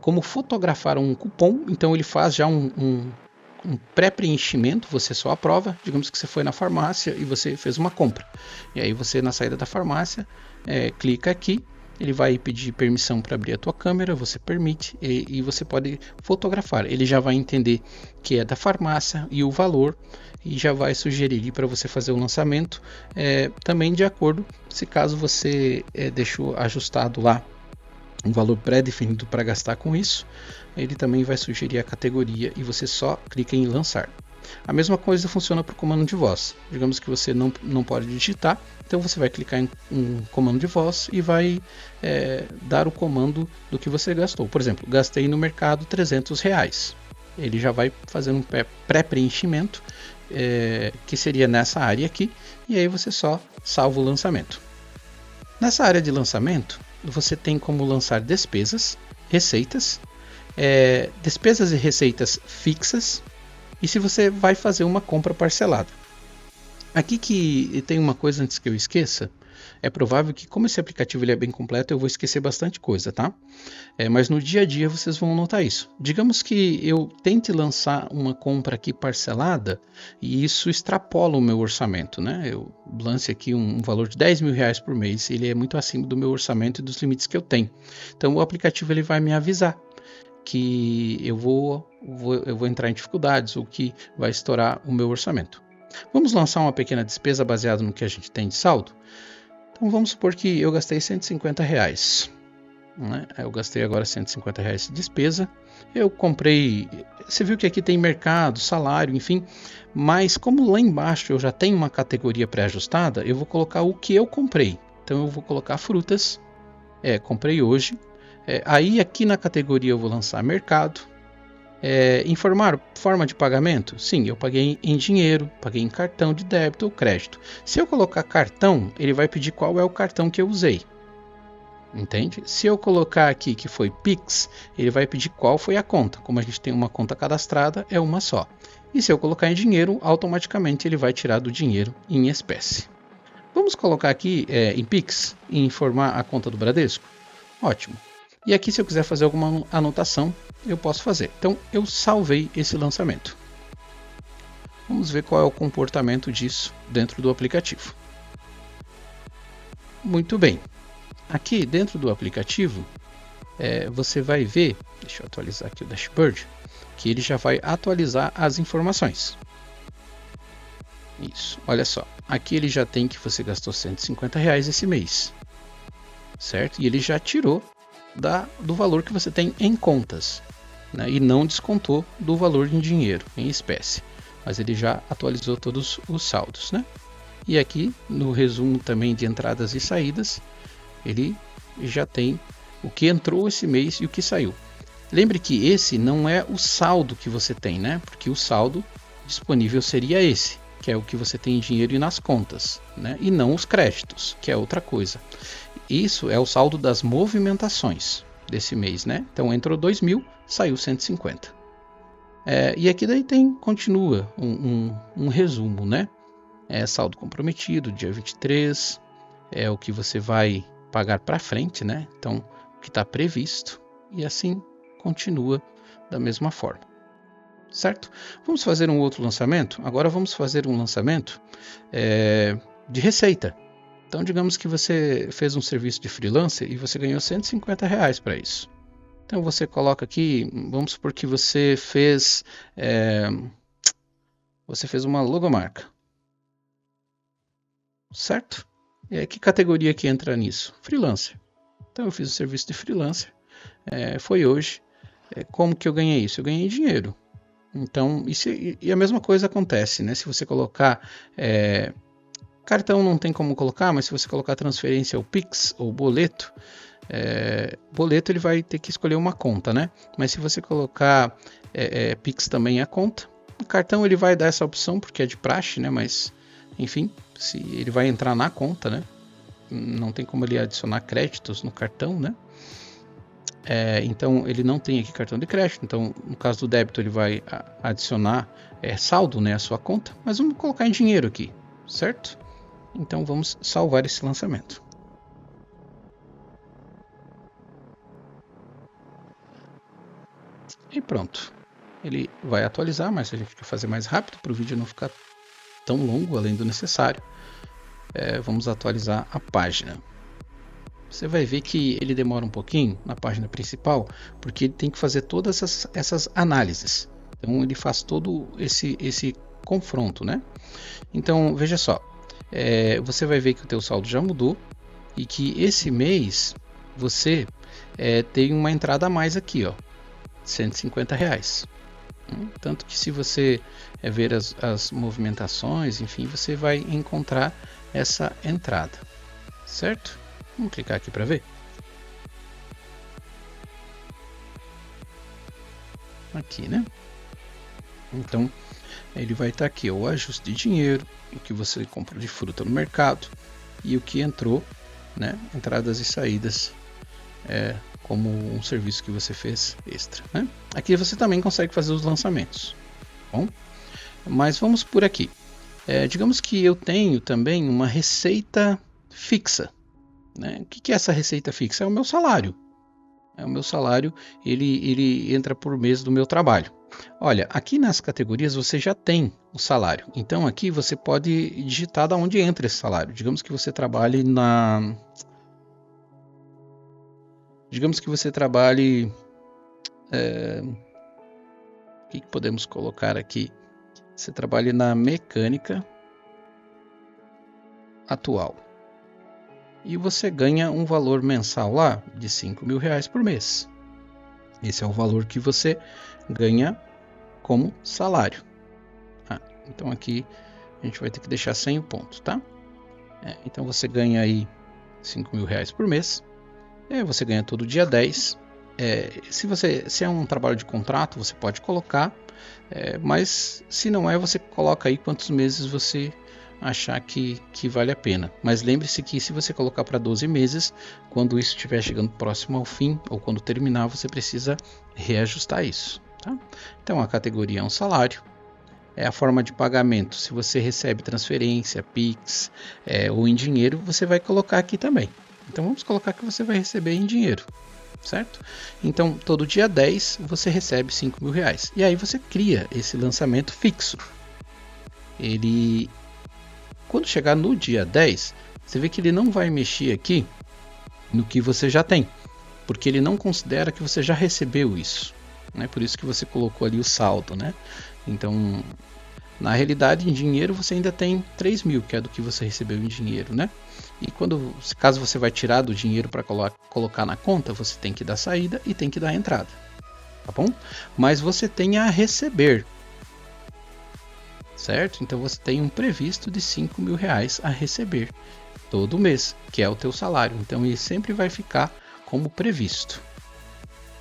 como fotografar um cupom. Então ele faz já um pré-preenchimento, você só aprova. Digamos que você foi na farmácia e você fez uma compra, e aí você, na saída da farmácia, clica aqui, ele vai pedir permissão para abrir a tua câmera, você permite e você pode fotografar. Ele já vai entender que é da farmácia e o valor, e já vai sugerir para você fazer o lançamento, também de acordo, se caso você deixou ajustado lá um valor pré-definido para gastar com isso, ele também vai sugerir a categoria e você só clica em lançar. A mesma coisa funciona para o comando de voz. Digamos que você não pode digitar, então você vai clicar em um comando de voz e vai dar o comando do que você gastou. Por exemplo, gastei no mercado R$300. Ele já vai fazer um pré-preenchimento, que seria nessa área aqui, e aí você só salva o lançamento. Nessa área de lançamento, você tem como lançar despesas, receitas, despesas e receitas fixas, e se você vai fazer uma compra parcelada. Aqui que tem uma coisa antes que eu esqueça, é provável que, como esse aplicativo ele é bem completo, eu vou esquecer bastante coisa, tá? Mas no dia a dia vocês vão notar isso. Digamos que eu tente lançar uma compra aqui parcelada e isso extrapola o meu orçamento, né? Eu lance aqui um valor de R$10.000 por mês, ele é muito acima do meu orçamento e dos limites que eu tenho. Então o aplicativo ele vai me avisar que eu vou entrar em dificuldades ou que vai estourar o meu orçamento. Vamos lançar uma pequena despesa baseada no que a gente tem de saldo? Então vamos supor que eu gastei R$150, né? Eu gastei agora R$150 de despesa. Eu comprei, você viu que aqui tem mercado, salário, enfim, mas como lá embaixo eu já tenho uma categoria pré-ajustada, eu vou colocar o que eu comprei. Então eu vou colocar frutas, comprei hoje. Aí aqui na categoria eu vou lançar mercado. Informar forma de pagamento? Sim, eu paguei em dinheiro, paguei em cartão de débito ou crédito. Se eu colocar cartão, ele vai pedir qual é o cartão que eu usei. Entende? Se eu colocar aqui que foi Pix, ele vai pedir qual foi a conta. Como a gente tem uma conta cadastrada, é uma só. E se eu colocar em dinheiro, automaticamente ele vai tirar do dinheiro em espécie. Vamos colocar aqui em Pix e informar a conta do Bradesco? Ótimo. E aqui, se eu quiser fazer alguma anotação, eu posso fazer. Então, eu salvei esse lançamento. Vamos ver qual é o comportamento disso dentro do aplicativo. Muito bem. Aqui dentro do aplicativo, você vai ver, deixa eu atualizar aqui o dashboard, que ele já vai atualizar as informações. Isso, olha só. Aqui ele já tem que você gastou R$150 esse mês, certo? E ele já tirou do valor que você tem em contas, né? E não descontou do valor em dinheiro, em espécie, mas ele já atualizou todos os saldos, né? E aqui no resumo também de entradas e saídas, ele já tem o que entrou esse mês e o que saiu. Lembre que esse não é o saldo que você tem, né? Porque o saldo disponível seria esse, que é o que você tem em dinheiro e nas contas, né? E não os créditos, que é outra coisa. Isso é o saldo das movimentações desse mês, né? Então entrou 2.000, saiu 150. E aqui daí continua um resumo, né? Saldo comprometido, dia 23, é o que você vai pagar para frente, né? Então, o que está previsto, e assim continua da mesma forma. Certo? Vamos fazer um outro lançamento? Agora vamos fazer um lançamento de receita. Então, digamos que você fez um serviço de freelancer e você ganhou R$ 150 para isso. Então, você coloca aqui, vamos supor que você fez uma logomarca, certo? E aí, que categoria que entra nisso? Freelancer. Então, eu fiz o serviço de freelancer, foi hoje. Como que eu ganhei isso? Eu ganhei dinheiro. Então, e a mesma coisa acontece, né? Se você colocar cartão não tem como colocar, mas se você colocar transferência ou Pix ou boleto, boleto ele vai ter que escolher uma conta, né? Mas se você colocar Pix também é a conta. O cartão ele vai dar essa opção porque é de praxe, né? Mas enfim, se ele vai entrar na conta, né? Não tem como ele adicionar créditos no cartão, né? Então ele não tem aqui cartão de crédito. Então no caso do débito ele vai adicionar saldo, né, a sua conta. Mas vamos colocar em dinheiro aqui, certo? Então vamos salvar esse lançamento. E pronto. Ele vai atualizar, mas a gente quer fazer mais rápido para o vídeo não ficar tão longo além do necessário. Vamos atualizar a página. Você vai ver que ele demora um pouquinho na página principal, porque ele tem que fazer todas essas análises. Então ele faz todo esse confronto, né? Então veja só, você vai ver que o teu saldo já mudou e que esse mês você tem uma entrada a mais aqui, ó, R$ 150. Tanto que se você ver as movimentações, enfim, você vai encontrar essa entrada, certo? Vamos clicar aqui para ver. Aqui, né? Então, ele vai estar aqui, o ajuste de dinheiro, o que você comprou de fruta no mercado e o que entrou, né? Entradas e saídas, como um serviço que você fez extra, né? Aqui você também consegue fazer os lançamentos. Bom, mas vamos por aqui. Digamos que eu tenho também uma receita fixa. Né? O que é essa receita fixa? É o meu salário. O meu salário ele entra por mês do meu trabalho. Olha, aqui nas categorias você já tem o salário. Então aqui você pode digitar de onde entra esse salário. Digamos que você trabalhe o que podemos colocar aqui? Você trabalha na mecânica atual. E você ganha um valor mensal lá de R$ 5.000 por mês. Esse é o valor que você ganha como salário. Então aqui a gente vai ter que deixar 100 o ponto, tá? Então você ganha aí R$ 5.000 por mês. Você ganha todo dia 10. Se é um trabalho de contrato, você pode colocar. Mas se não é, você coloca aí quantos meses você achar que vale a pena. Mas lembre-se que se você colocar para 12 meses, quando isso estiver chegando próximo ao fim ou quando terminar, você precisa reajustar isso. Tá? Então a categoria é um salário. A forma de pagamento, se você recebe transferência, Pix ou em dinheiro, você vai colocar aqui também. Então vamos colocar que você vai receber em dinheiro, certo? Então todo dia 10 você recebe R$ 5.000. E aí você cria esse lançamento fixo. Quando chegar no dia 10, você vê que ele não vai mexer aqui no que você já tem, porque ele não considera que você já recebeu isso, né? Por isso que você colocou ali o saldo, né? Então, na realidade, em dinheiro você ainda tem 3.000, que é do que você recebeu em dinheiro, né? E caso você vai tirar do dinheiro para colocar na conta, você tem que dar saída e tem que dar entrada, tá bom? Mas você tem a receber, certo? Então você tem um previsto de R$ 5.000 a receber todo mês, que é o teu salário. Então ele sempre vai ficar como previsto,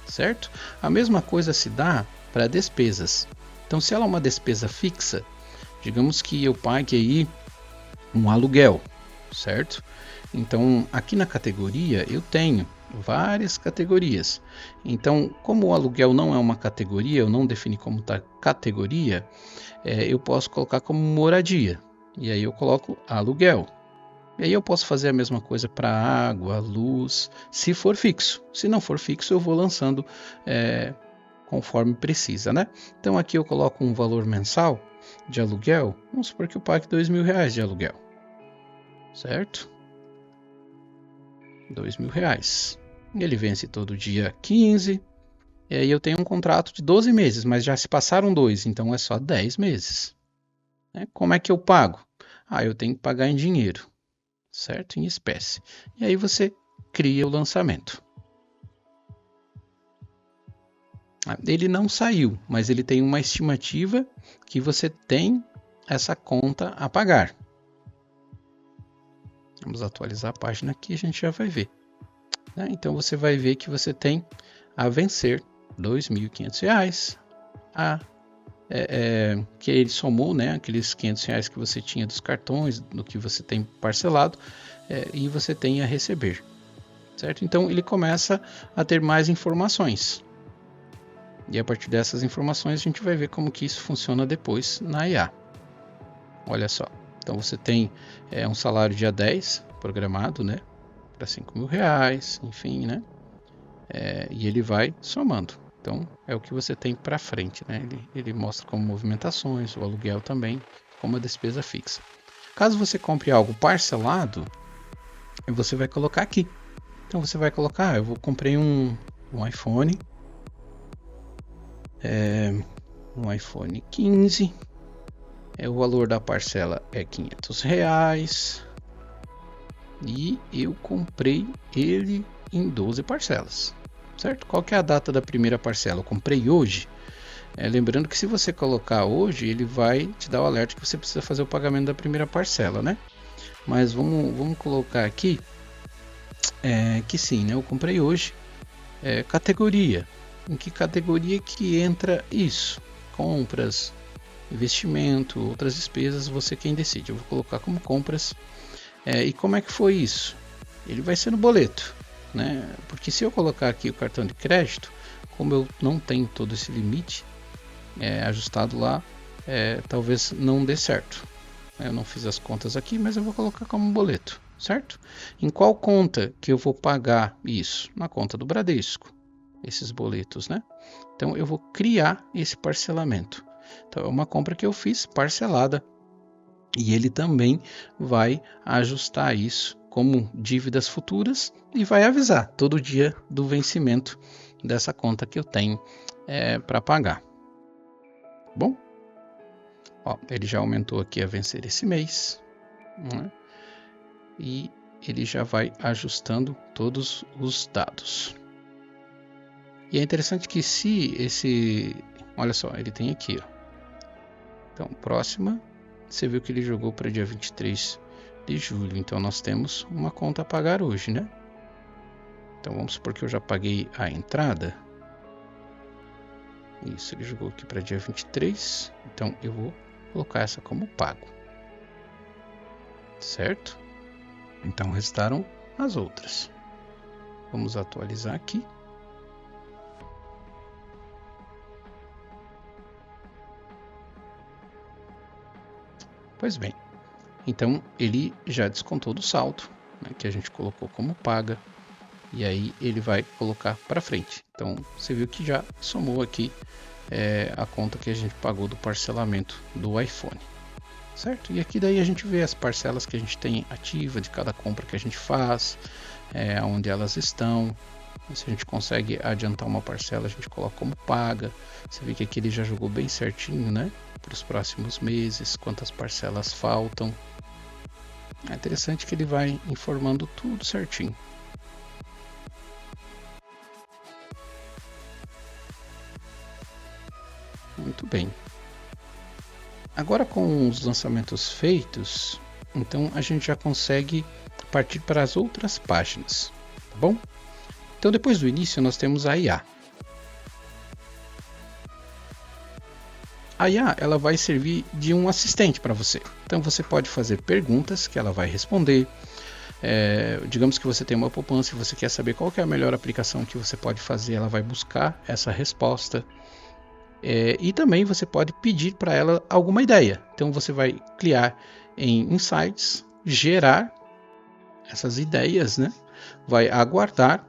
certo? A mesma coisa se dá para despesas. Então se ela é uma despesa fixa, digamos que eu pague aí um aluguel, certo? Então aqui na categoria eu tenho várias categorias. Então, como o aluguel não é uma categoria, eu não defini como categoria, eu posso colocar como moradia. E aí eu coloco aluguel. E aí eu posso fazer a mesma coisa para água, luz, se for fixo. Se não for fixo, eu vou lançando conforme precisa, né? Então aqui eu coloco um valor mensal de aluguel. Vamos supor que eu pague R$ 2.000 de aluguel, certo? R$2.000. Ele vence todo dia 15. E aí eu tenho um contrato de 12 meses, mas já se passaram 2, então é só 10 meses. Como é que eu pago? Eu tenho que pagar em dinheiro, certo? Em espécie. E aí você cria o lançamento. Ele não saiu, mas ele tem uma estimativa que você tem essa conta a pagar. Vamos atualizar a página aqui e a gente já vai ver. Então você vai ver que você tem a vencer R$2.500, que ele somou, aqueles R$500 que você tinha dos cartões, do que você tem parcelado, e você tem a receber, certo? Então ele começa a ter mais informações. E a partir dessas informações a gente vai ver como que isso funciona depois na IA. Olha só, então você tem um salário dia 10 programado, para R$5.000, enfim, e ele vai somando. Então é o que você tem para frente, ele mostra como movimentações, o aluguel também, como a despesa fixa. Caso você compre algo parcelado, você vai colocar aqui. Então você vai colocar, eu comprei um iPhone, um iPhone 15, o valor da parcela é R$500 e eu comprei ele em 12 parcelas, certo? Qual que é a data da primeira parcela? Eu comprei hoje. Lembrando que se você colocar hoje, ele vai te dar o alerta que você precisa fazer o pagamento da primeira parcela, Mas vamos colocar aqui que sim, eu comprei hoje. Categoria. Em que categoria que entra isso? Compras, investimento, outras despesas, você quem decide. Eu vou colocar como compras. E como é que foi isso? Ele vai ser no boleto, Porque se eu colocar aqui o cartão de crédito, como eu não tenho todo esse limite ajustado lá, talvez não dê certo. Eu não fiz as contas aqui, mas eu vou colocar como boleto, certo? Em qual conta que eu vou pagar isso? Na conta do Bradesco, esses boletos, Então eu vou criar esse parcelamento. Então é uma compra que eu fiz parcelada e ele também vai ajustar isso como dívidas futuras e vai avisar todo dia do vencimento dessa conta que eu tenho para pagar. Bom, ele já aumentou aqui a vencer esse mês, e ele já vai ajustando todos os dados. E é interessante que olha só, ele tem aqui, Então, próxima, você viu que ele jogou para dia 23 de julho. Então, nós temos uma conta a pagar hoje, Então, vamos supor que eu já paguei a entrada. Isso, ele jogou aqui para dia 23. Então, eu vou colocar essa como pago. Certo? Então, restaram as outras. Vamos atualizar aqui. Pois bem, então ele já descontou do saldo, que a gente colocou como paga, e aí ele vai colocar para frente. Então você viu que já somou aqui a conta que a gente pagou do parcelamento do iPhone, certo? E aqui daí a gente vê as parcelas que a gente tem ativa de cada compra que a gente faz, onde elas estão. Se a gente consegue adiantar uma parcela, a gente coloca como paga. Você vê que aqui ele já jogou bem certinho, para os próximos meses, quantas parcelas faltam. É interessante que ele vai informando tudo certinho. Muito bem. Agora, com os lançamentos feitos, então a gente já consegue partir para as outras páginas, tá bom? Então, depois do início, nós temos a IA. A IA ela vai servir de um assistente para você. Então, você pode fazer perguntas que ela vai responder. Digamos que você tem uma poupança e você quer saber qual que é a melhor aplicação que você pode fazer, ela vai buscar essa resposta. E também você pode pedir para ela alguma ideia. Então, você vai clicar em Insights, gerar essas ideias, vai aguardar.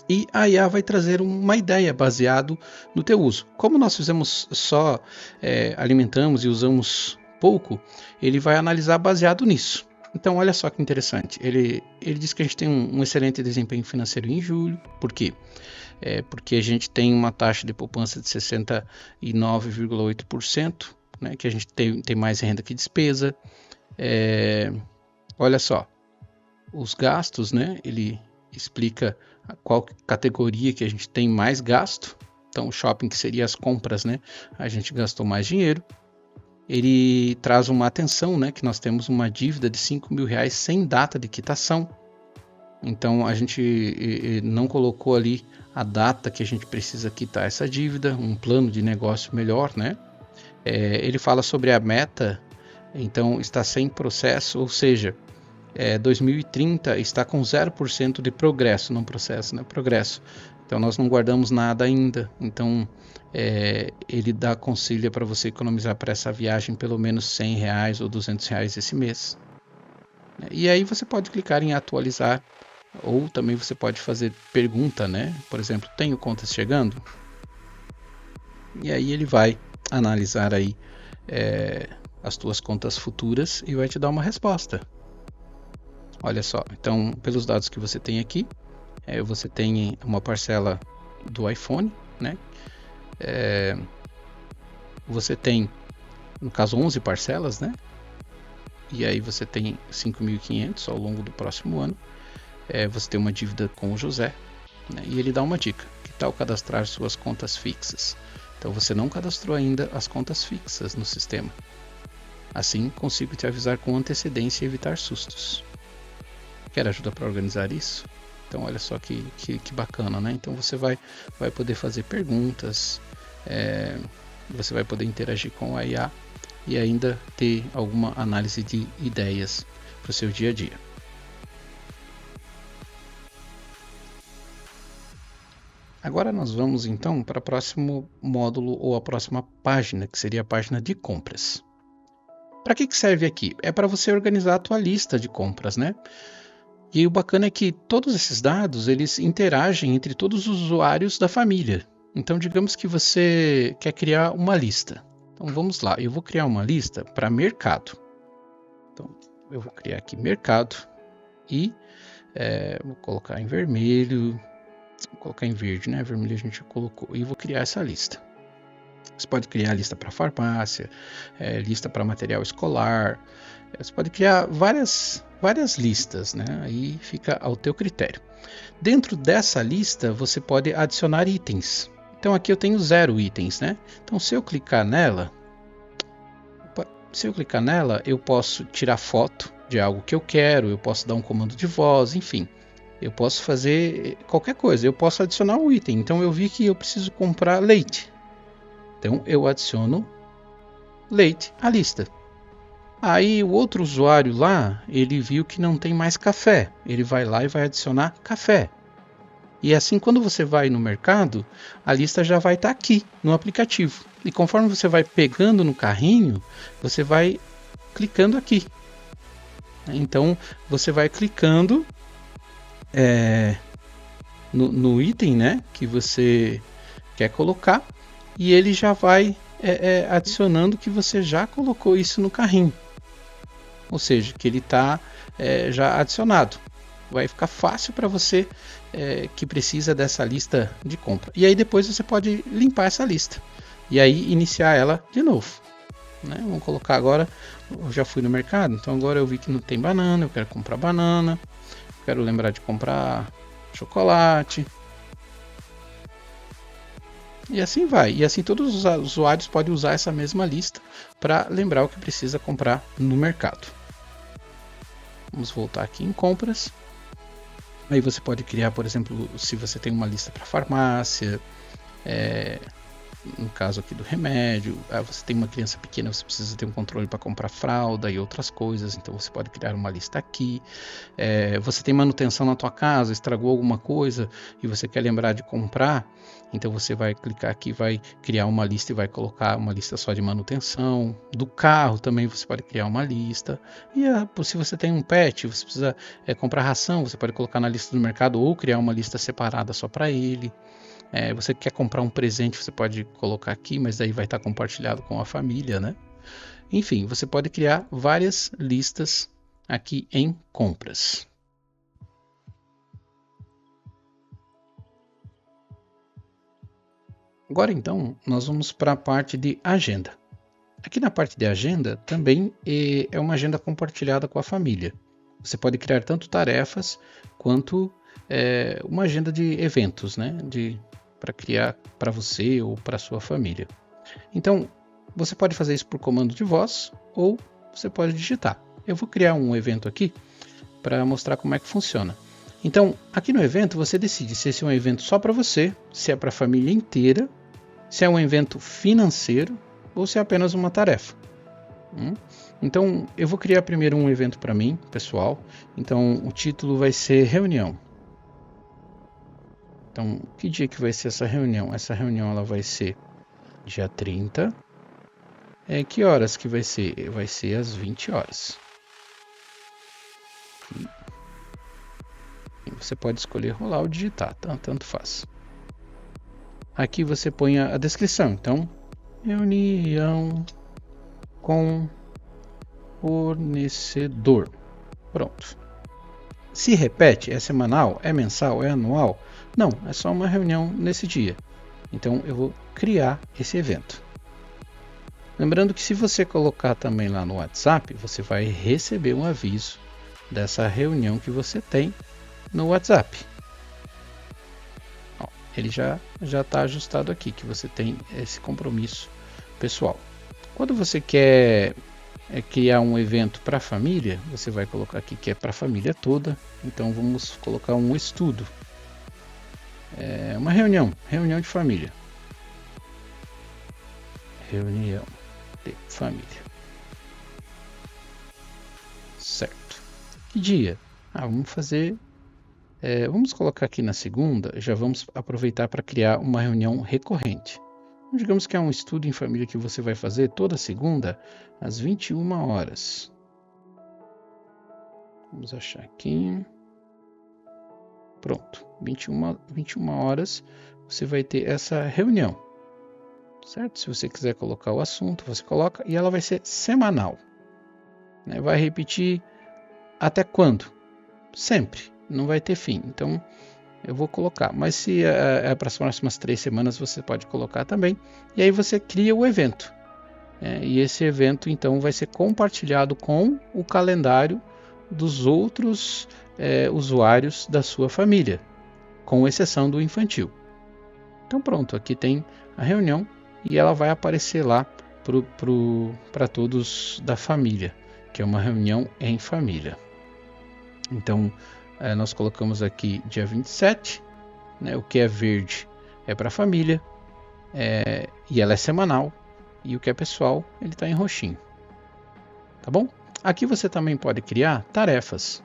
E a IA vai trazer uma ideia baseado no teu uso. Como nós fizemos só alimentamos e usamos pouco, ele vai analisar baseado nisso. Então, olha só que interessante. Ele diz que a gente tem um excelente desempenho financeiro em julho. Por quê? Porque a gente tem uma taxa de poupança de 69,8%, né? Que a gente tem mais renda que despesa. Olha só, os gastos, né? Ele explica qual categoria que a gente tem mais gasto. Então, o shopping, que seria as compras, né? A gente gastou mais dinheiro. Ele traz uma atenção, né? Que nós temos uma dívida de R$ 5.000 sem data de quitação. Então, a gente não colocou ali a data que a gente precisa quitar essa dívida, um plano de negócio melhor, né? Ele fala sobre a meta, então está sem processo, ou seja, 2030 está com 0% de progresso, não processo, né? Progresso. Então nós não guardamos nada ainda. Então ele dá conselho para você economizar para essa viagem pelo menos R$ 100 ou R$ 200 esse mês. E aí você pode clicar em atualizar, ou também você pode fazer pergunta, né? Por exemplo, tenho contas chegando? E aí ele vai analisar aí as tuas contas futuras e vai te dar uma resposta. Olha só, então pelos dados que você tem aqui, você tem uma parcela do iPhone, né? Você tem, no caso, 11 parcelas, né? E aí você tem 5.500 ao longo do próximo ano. Você tem uma dívida com o José, né? E ele dá uma dica: que tal cadastrar suas contas fixas? Então você não cadastrou ainda as contas fixas no sistema. Assim consigo te avisar com antecedência e evitar sustos. Quer ajuda para organizar isso? Então olha só que bacana, né? Então você vai poder fazer perguntas, você vai poder interagir com a IA e ainda ter alguma análise de ideias para o seu dia a dia. Agora nós vamos então para o próximo módulo ou a próxima página, que seria a página de compras. Para que serve aqui? É para você organizar a tua lista de compras, né? E o bacana é que todos esses dados, eles interagem entre todos os usuários da família. Então, digamos que você quer criar uma lista. Então, vamos lá. Eu vou criar uma lista para mercado. Então, eu vou criar aqui mercado e vou colocar em vermelho. Vou colocar em verde, né? Vermelho a gente já colocou. E vou criar essa lista. Você pode criar lista para farmácia, lista para material escolar. Você pode criar várias listas, né? Aí fica ao teu critério. Dentro dessa lista você pode adicionar itens. Então aqui eu tenho 0 itens, né? Então se eu clicar nela, eu posso tirar foto de algo que eu quero, eu posso dar um comando de voz, enfim. Eu posso fazer qualquer coisa, eu posso adicionar um item. Então eu vi que eu preciso comprar leite. Então eu adiciono leite à lista. Aí o outro usuário lá, ele viu que não tem mais café. Ele vai lá e vai adicionar café. E assim, quando você vai no mercado, a lista já vai estar aqui no aplicativo. E conforme você vai pegando no carrinho, você vai clicando aqui. Então você vai clicando no item, né, que você quer colocar, e ele já vai adicionando que você já colocou isso no carrinho. Ou seja, que ele está já adicionado. Vai ficar fácil para você que precisa dessa lista de compra. E aí depois você pode limpar essa lista e aí iniciar ela de novo, né? Vamos colocar agora, eu já fui no mercado, então agora eu vi que não tem banana, eu quero comprar banana, quero lembrar de comprar chocolate. E assim vai. E assim todos os usuários podem usar essa mesma lista para lembrar o que precisa comprar no mercado. Vamos voltar aqui em compras. Aí você pode criar, por exemplo, se você tem uma lista para farmácia, no caso aqui do remédio, você tem uma criança pequena, você precisa ter um controle para comprar fralda e outras coisas, então você pode criar uma lista aqui. Você tem manutenção na tua casa, estragou alguma coisa e você quer lembrar de comprar, então você vai clicar aqui, vai criar uma lista e vai colocar uma lista só de manutenção. Do carro também você pode criar uma lista. E se você tem um pet, você precisa comprar ração, você pode colocar na lista do mercado ou criar uma lista separada só para ele. Você quer comprar um presente, você pode colocar aqui, mas daí vai estar compartilhado com a família, né? Enfim, você pode criar várias listas aqui em compras. Agora então, nós vamos para a parte de agenda. Aqui na parte de agenda também é uma agenda compartilhada com a família. Você pode criar tanto tarefas quanto uma agenda de eventos, né? Para criar para você ou para sua família. Então, você pode fazer isso por comando de voz ou você pode digitar. Eu vou criar um evento aqui para mostrar como é que funciona. Então, aqui no evento você decide se esse é um evento só para você, se é para a família inteira, se é um evento financeiro ou se é apenas uma tarefa. Então, eu vou criar primeiro um evento para mim, pessoal. Então, o título vai ser reunião. Então, que dia que vai ser essa reunião? Essa reunião ela vai ser dia 30. Que horas que vai ser? Vai ser às 20 horas. E você pode escolher rolar ou digitar, tá? Tanto faz. Aqui você põe a descrição. Então, reunião com fornecedor. Pronto. Se repete, é semanal, é mensal, é anual? Não, é só uma reunião nesse dia. Então eu vou criar esse evento. Lembrando que se você colocar também lá no WhatsApp, você vai receber um aviso dessa reunião que você tem no WhatsApp. Ó, ele já está ajustado aqui, que você tem esse compromisso pessoal. Quando você quer criar um evento para a família, você vai colocar aqui que é para a família toda. Então vamos colocar um estudo. Uma reunião de família. Reunião de família. Certo. Que dia? Vamos fazer. Vamos colocar aqui na segunda. Já vamos aproveitar para criar uma reunião recorrente. Digamos que é um estudo em família que você vai fazer toda segunda às 21 horas. Vamos achar aqui. Pronto. 21 horas você vai ter essa reunião. Certo? Se você quiser colocar o assunto, você coloca e ela vai ser semanal. Vai repetir até quando? Sempre. Não vai ter fim. Então, eu vou colocar. Mas se é para as próximas 3 semanas, você pode colocar também. E aí você cria o evento. E esse evento, então, vai ser compartilhado com o calendário dos outros usuários da sua família, com exceção do infantil. Então, pronto. Aqui tem a reunião e ela vai aparecer lá para todos da família, que é uma reunião em família. Então, nós colocamos aqui dia 27, o que é verde é para a família, e ela é semanal, e o que é pessoal, ele está em roxinho. Tá bom? Aqui você também pode criar tarefas.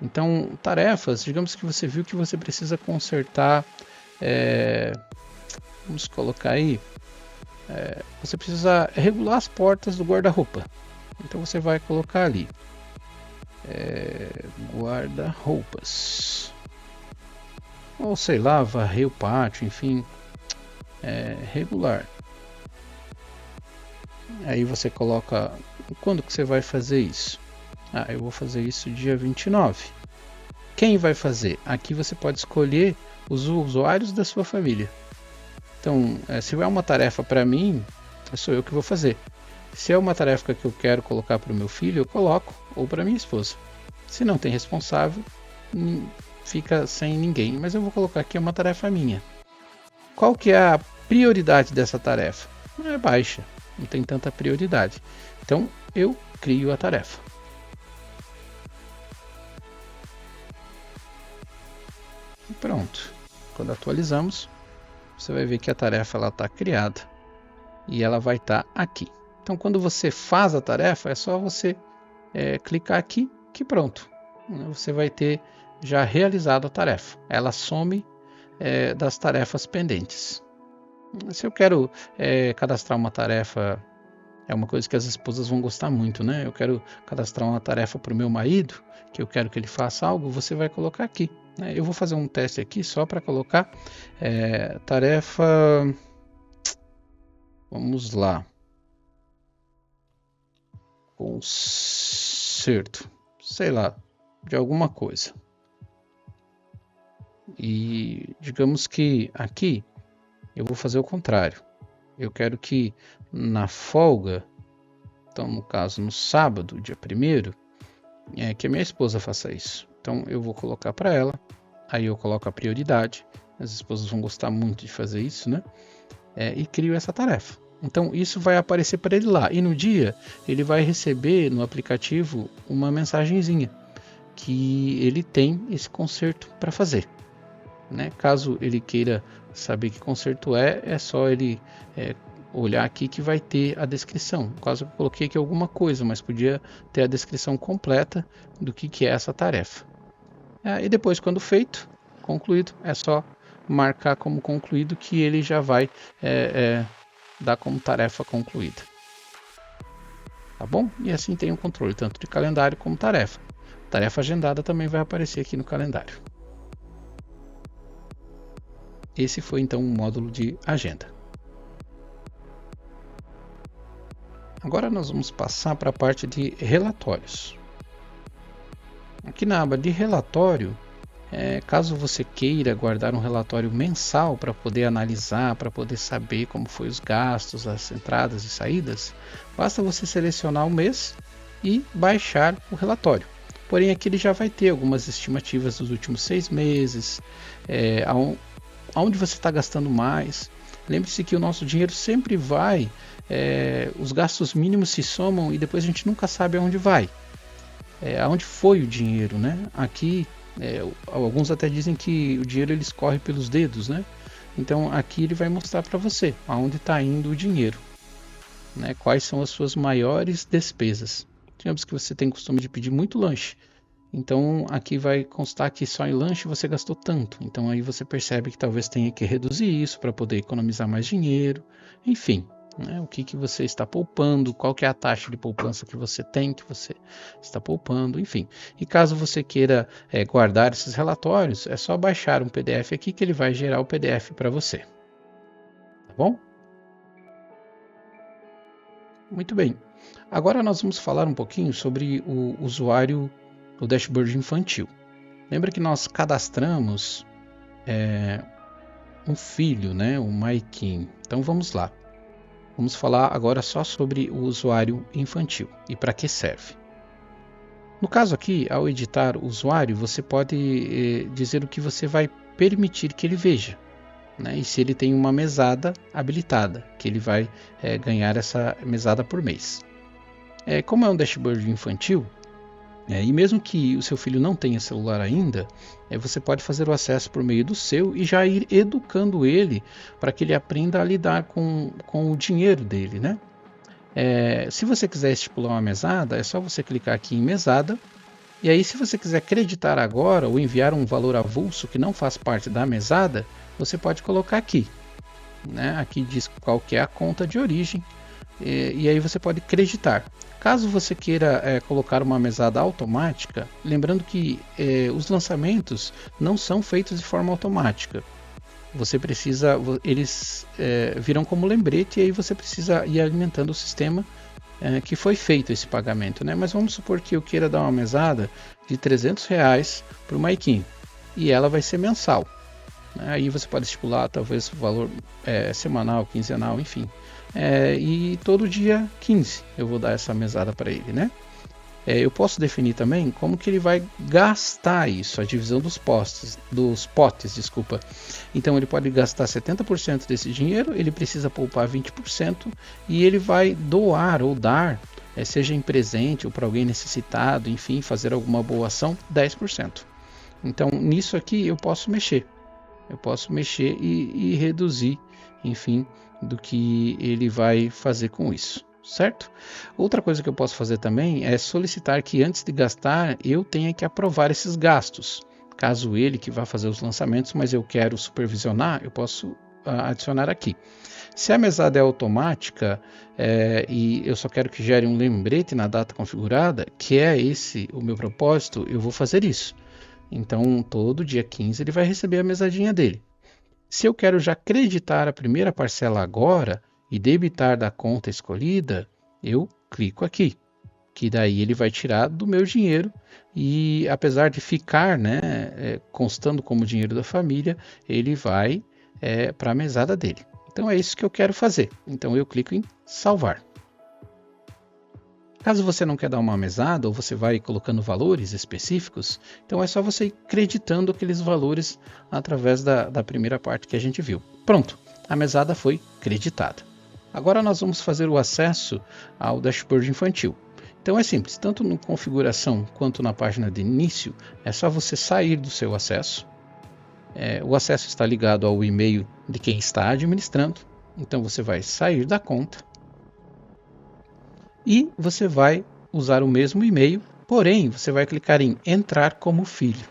Então, tarefas, digamos que você viu que você precisa consertar, vamos colocar aí, você precisa regular as portas do guarda-roupa. Então você vai colocar ali, guarda-roupas, ou sei lá, varrer o pátio, enfim, regular. Aí você coloca quando que você vai fazer isso. Eu vou fazer isso dia 29. Quem vai fazer? Aqui você pode escolher os usuários da sua família. Então, se é uma tarefa para mim, sou eu que vou fazer. Se é uma tarefa que eu quero colocar para o meu filho, eu coloco, ou para minha esposa. Se não tem responsável, fica sem ninguém. Mas eu vou colocar aqui uma tarefa minha. Qual que é a prioridade dessa tarefa? É baixa, não tem tanta prioridade. Então, eu crio a tarefa. E pronto. Quando atualizamos, você vai ver que a tarefa está criada e ela vai estar aqui. Então, quando você faz a tarefa, é só você clicar aqui que pronto. Você vai ter já realizado a tarefa. Ela some das tarefas pendentes. Se eu quero cadastrar uma tarefa, é uma coisa que as esposas vão gostar muito, né? Eu quero cadastrar uma tarefa para o meu marido, que eu quero que ele faça algo, você vai colocar aqui. Eu vou fazer um teste aqui só para colocar tarefa. Vamos lá. Concerto. sei lá, de alguma coisa. E digamos que aqui eu vou fazer o contrário. Eu quero que na folga, então no caso no sábado, dia 1º, que a minha esposa faça isso. Então eu vou colocar para ela, aí eu coloco a prioridade. As esposas vão gostar muito de fazer isso, né? E crio essa tarefa. Então isso vai aparecer para ele lá. E no dia ele vai receber no aplicativo uma mensagenzinha que ele tem esse concerto para fazer. Né? Caso ele queira saber que concerto é só ele olhar aqui que vai ter a descrição. No caso eu coloquei aqui alguma coisa, mas podia ter a descrição completa do que é essa tarefa. E depois, quando feito, concluído, é só marcar como concluído que ele já vai dar como tarefa concluída. Tá bom? E assim tem o controle tanto de calendário como tarefa. Tarefa agendada também vai aparecer aqui no calendário. Esse foi então um módulo de agenda. Agora nós vamos passar para a parte de relatórios. Aqui na aba de relatório, caso você queira guardar um relatório mensal para poder analisar, para poder saber como foi os gastos, as entradas e saídas, basta você selecionar o mês e baixar o relatório. Porém aqui ele já vai ter algumas estimativas dos últimos 6 meses, aonde você está gastando mais. Lembre-se que o nosso dinheiro sempre vai, os gastos mínimos se somam e depois a gente nunca sabe aonde vai, aonde foi o dinheiro, né? Aqui alguns até dizem que o dinheiro ele escorre pelos dedos, né? Então aqui ele vai mostrar para você aonde está indo o dinheiro, né? Quais são as suas maiores despesas. Digamos que você tem costume de pedir muito lanche. Então aqui vai constar que só em lanche você gastou tanto. Então aí você percebe que talvez tenha que reduzir isso para poder economizar mais dinheiro. Enfim, né? O que você está poupando, qual que é a taxa de poupança que você tem, que você está poupando, enfim. E caso você queira guardar esses relatórios, é só baixar um PDF aqui que ele vai gerar o PDF para você. Tá bom? Muito bem. Agora nós vamos falar um pouquinho sobre o usuário do dashboard infantil. Lembra que nós cadastramos um filho, né, o Maikin. Então vamos lá. Vamos falar agora só sobre o usuário infantil e para que serve. No caso aqui, ao editar o usuário, você pode dizer o que você vai permitir que ele veja, né? E se ele tem uma mesada habilitada, que ele vai ganhar essa mesada por mês. Como é um dashboard infantil, e mesmo que o seu filho não tenha celular ainda, você pode fazer o acesso por meio do seu e já ir educando ele para que ele aprenda a lidar com o dinheiro dele, né? Se você quiser estipular uma mesada, é só você clicar aqui em mesada, e aí se você quiser creditar agora ou enviar um valor avulso que não faz parte da mesada, você pode colocar aqui, né? Aqui diz qual que é a conta de origem, e aí você pode creditar. Caso você queira colocar uma mesada automática, lembrando que os lançamentos não são feitos de forma automática. Você precisa, eles virão como lembrete e aí você precisa ir alimentando o sistema que foi feito esse pagamento, né? Mas vamos supor que eu queira dar uma mesada de R$300 para o Maikin e ela vai ser mensal. Aí você pode estipular talvez o valor semanal, quinzenal, enfim. E todo dia 15 eu vou dar essa mesada para ele, né? Eu posso definir também como que ele vai gastar isso, a divisão dos potes, desculpa. Então ele pode gastar 70% desse dinheiro, ele precisa poupar 20% e ele vai doar ou dar, seja em presente ou para alguém necessitado, enfim, fazer alguma boa ação, 10%. Então nisso aqui eu posso mexer e reduzir, enfim, do que ele vai fazer com isso, certo? Outra coisa que eu posso fazer também é solicitar que antes de gastar eu tenha que aprovar esses gastos. Caso ele que vá fazer os lançamentos, mas eu quero supervisionar, eu posso adicionar aqui. Se a mesada é automática e eu só quero que gere um lembrete na data configurada, que é esse o meu propósito, eu vou fazer isso. Então todo dia 15 ele vai receber a mesadinha dele. Se eu quero já creditar a primeira parcela agora e debitar da conta escolhida, eu clico aqui, que daí ele vai tirar do meu dinheiro e apesar de ficar, né, constando como dinheiro da família, ele vai para a mesada dele. Então é isso que eu quero fazer. Então eu clico em salvar. Caso você não quer dar uma mesada ou você vai colocando valores específicos, então é só você ir creditando aqueles valores através da primeira parte que a gente viu. Pronto, a mesada foi creditada. Agora nós vamos fazer o acesso ao dashboard infantil. Então é simples, tanto na configuração quanto na página de início, é só você sair do seu acesso. O acesso está ligado ao e-mail de quem está administrando, então você vai sair da conta e você vai usar o mesmo e-mail, porém você vai clicar em entrar como filho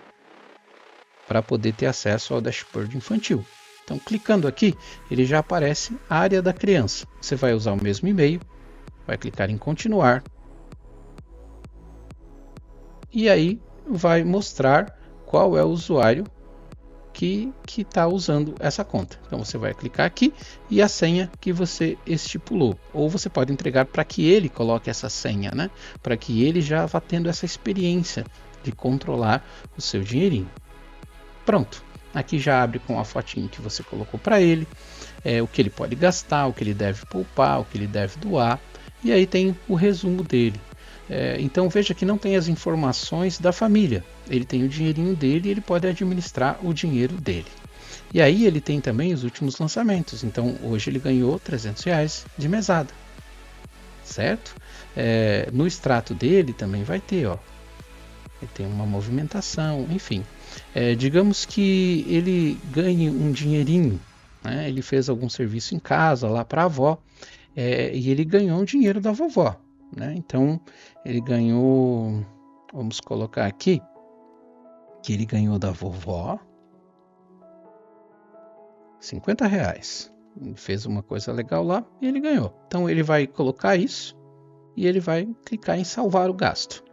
para poder ter acesso ao dashboard infantil. Então clicando aqui, ele já aparece a área da criança. Você vai usar o mesmo e-mail, vai clicar em continuar e aí vai mostrar qual é o usuário que está usando essa conta. Então você vai clicar aqui e a senha que você estipulou. Ou você pode entregar para que ele coloque essa senha, né? Para que ele já vá tendo essa experiência de controlar o seu dinheirinho. Pronto. Aqui já abre com a fotinho que você colocou para ele, o que ele pode gastar, o que ele deve poupar, o que ele deve doar. E aí tem o resumo dele. Então veja que não tem as informações da família. Ele tem o dinheirinho dele e ele pode administrar o dinheiro dele. E aí ele tem também os últimos lançamentos. Então hoje ele ganhou R$300 de mesada, certo? No extrato dele também vai ter, ó. Ele tem uma movimentação, enfim. Digamos que ele ganhe um dinheirinho, né? Ele fez algum serviço em casa lá para a avó e ele ganhou o dinheiro da vovó. Né? Então ele ganhou, vamos colocar aqui que ele ganhou da vovó R$50. Ele fez uma coisa legal lá e ele ganhou. Então ele vai colocar isso e ele vai clicar em salvar o gasto.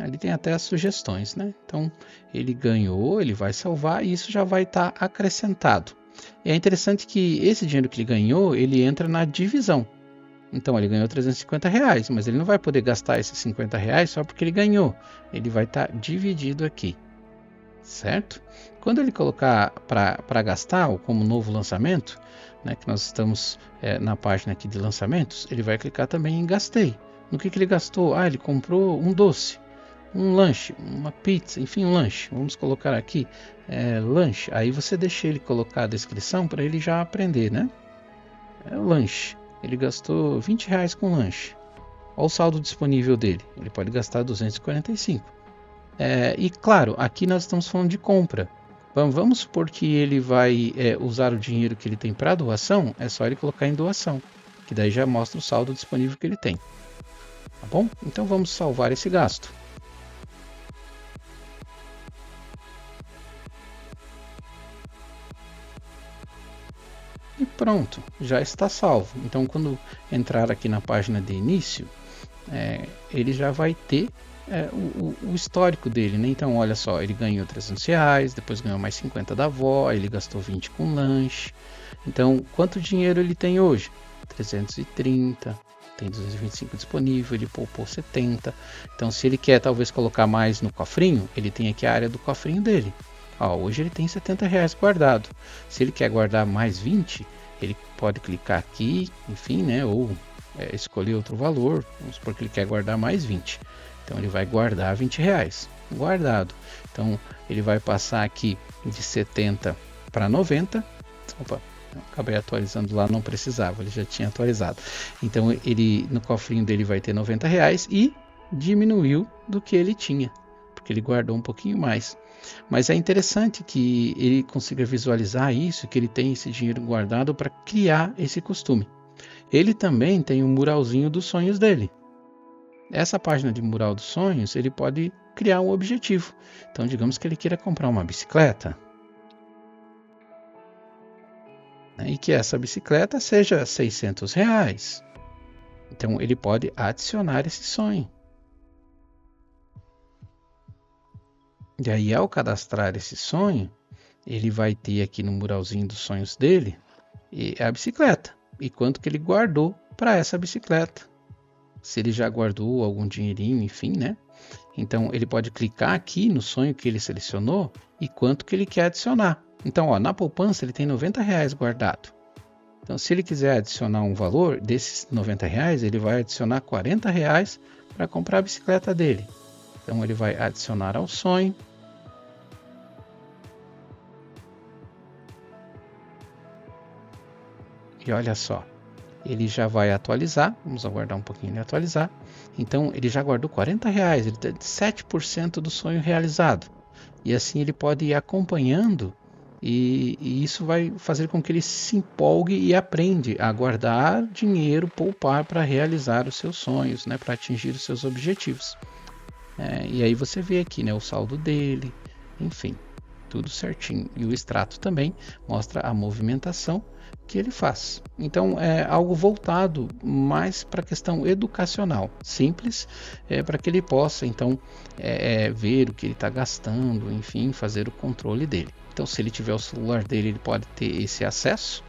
Ali tem até as sugestões, né? Então ele ganhou, ele vai salvar e isso já vai estar acrescentado. E é interessante que esse dinheiro que ele ganhou, ele entra na divisão. Então ele ganhou R$350, mas ele não vai poder gastar esses R$50 só porque ele ganhou. Ele vai estar dividido aqui, certo? Quando ele colocar para gastar, ou como novo lançamento, né, que nós estamos na página aqui de lançamentos, ele vai clicar também em gastei. No que ele gastou? Ele comprou um doce, um lanche, uma pizza, enfim, um lanche. Vamos colocar aqui lanche. Aí você deixa ele colocar a descrição para ele já aprender, né? Lanche. Ele gastou R$20 com lanche. Olha o saldo disponível dele. Ele pode gastar 245. E claro, aqui nós estamos falando de compra. Vamos supor que ele vai usar o dinheiro que ele tem para doação. É só ele colocar em doação, que daí já mostra o saldo disponível que ele tem. Tá bom? Então vamos salvar esse gasto. E pronto, já está salvo. Então quando entrar aqui na página de início, ele já vai ter o histórico dele, né? Então olha só, ele ganhou R$300, depois ganhou mais 50 da avó, ele gastou 20 com lanche. Então quanto dinheiro ele tem hoje? 330, tem 225 disponível, ele poupou 70. Então se ele quer talvez colocar mais no cofrinho, ele tem aqui a área do cofrinho dele. Hoje ele tem R$70 guardado. Se ele quer guardar mais 20, ele pode clicar aqui, enfim, né? Ou escolher outro valor. Vamos supor que ele quer guardar mais 20. Então ele vai guardar R$20 guardado. Então ele vai passar aqui de 70 para 90. Opa, acabei atualizando lá, não precisava, ele já tinha atualizado. Então ele no cofrinho dele vai ter R$90 e diminuiu do que ele tinha, porque ele guardou um pouquinho mais. Mas é interessante que ele consiga visualizar isso, que ele tem esse dinheiro guardado para criar esse costume. Ele também tem um muralzinho dos sonhos dele. Essa página de mural dos sonhos, ele pode criar um objetivo. Então, digamos que ele queira comprar uma bicicleta. E que essa bicicleta seja R$600. Então, ele pode adicionar esse sonho. E aí, ao cadastrar esse sonho, ele vai ter aqui no muralzinho dos sonhos dele a bicicleta. E quanto que ele guardou para essa bicicleta. se ele já guardou algum dinheirinho, enfim, né? Então ele pode clicar aqui no sonho que ele selecionou e quanto que ele quer adicionar. Então, ó, na poupança ele tem R$90 guardado. Então, se ele quiser adicionar um valor desses R$90, ele vai adicionar R$40 para comprar a bicicleta dele. Então, ele vai adicionar ao sonho. E olha só, ele já vai atualizar. Vamos aguardar um pouquinho ele atualizar. Então, ele já guardou R$40, ele tem 7% do sonho realizado. E assim ele pode ir acompanhando e isso vai fazer com que ele se empolgue e aprende a guardar dinheiro, poupar para realizar os seus sonhos, né, para atingir os seus objetivos. E aí você vê aqui, né, o saldo dele, enfim, tudo certinho. E o extrato também mostra a movimentação que ele faz. Então é algo voltado mais para a questão educacional, simples, para que ele possa então ver o que ele está gastando, enfim, fazer o controle dele. Então, se ele tiver o celular dele, ele pode ter esse acesso.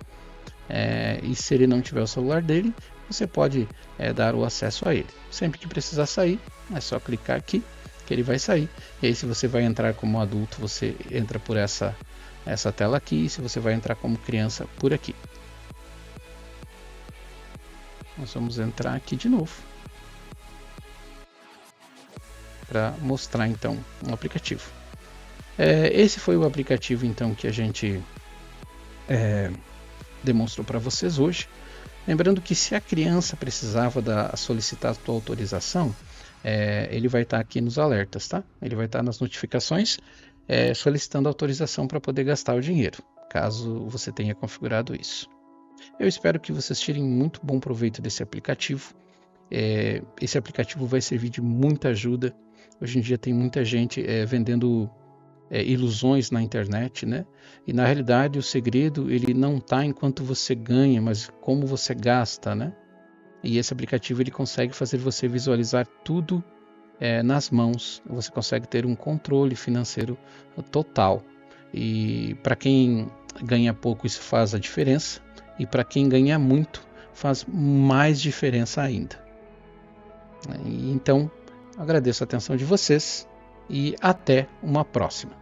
E se ele não tiver o celular dele, você pode dar o acesso a ele. Sempre que precisar sair, é só clicar aqui que ele vai sair. E aí, se você vai entrar como adulto, você entra por essa tela aqui. E se você vai entrar como criança, por aqui. Nós vamos entrar aqui de novo para mostrar então o aplicativo. Esse foi o aplicativo então que a gente demonstrou para vocês hoje. Lembrando que se a criança precisava solicitar a tua autorização, ele vai estar aqui nos alertas, tá? Ele vai estar nas notificações solicitando autorização para poder gastar o dinheiro, caso você tenha configurado isso. Eu espero que vocês tirem muito bom proveito desse aplicativo. Esse aplicativo vai servir de muita ajuda. Hoje em dia tem muita gente vendendo ilusões na internet, né? E na realidade o segredo ele não está em quanto você ganha, mas como você gasta, né? E esse aplicativo ele consegue fazer você visualizar tudo nas mãos. Você consegue ter um controle financeiro total. E para quem ganha pouco isso faz a diferença, e para quem ganha muito faz mais diferença ainda. Então agradeço a atenção de vocês e até uma próxima.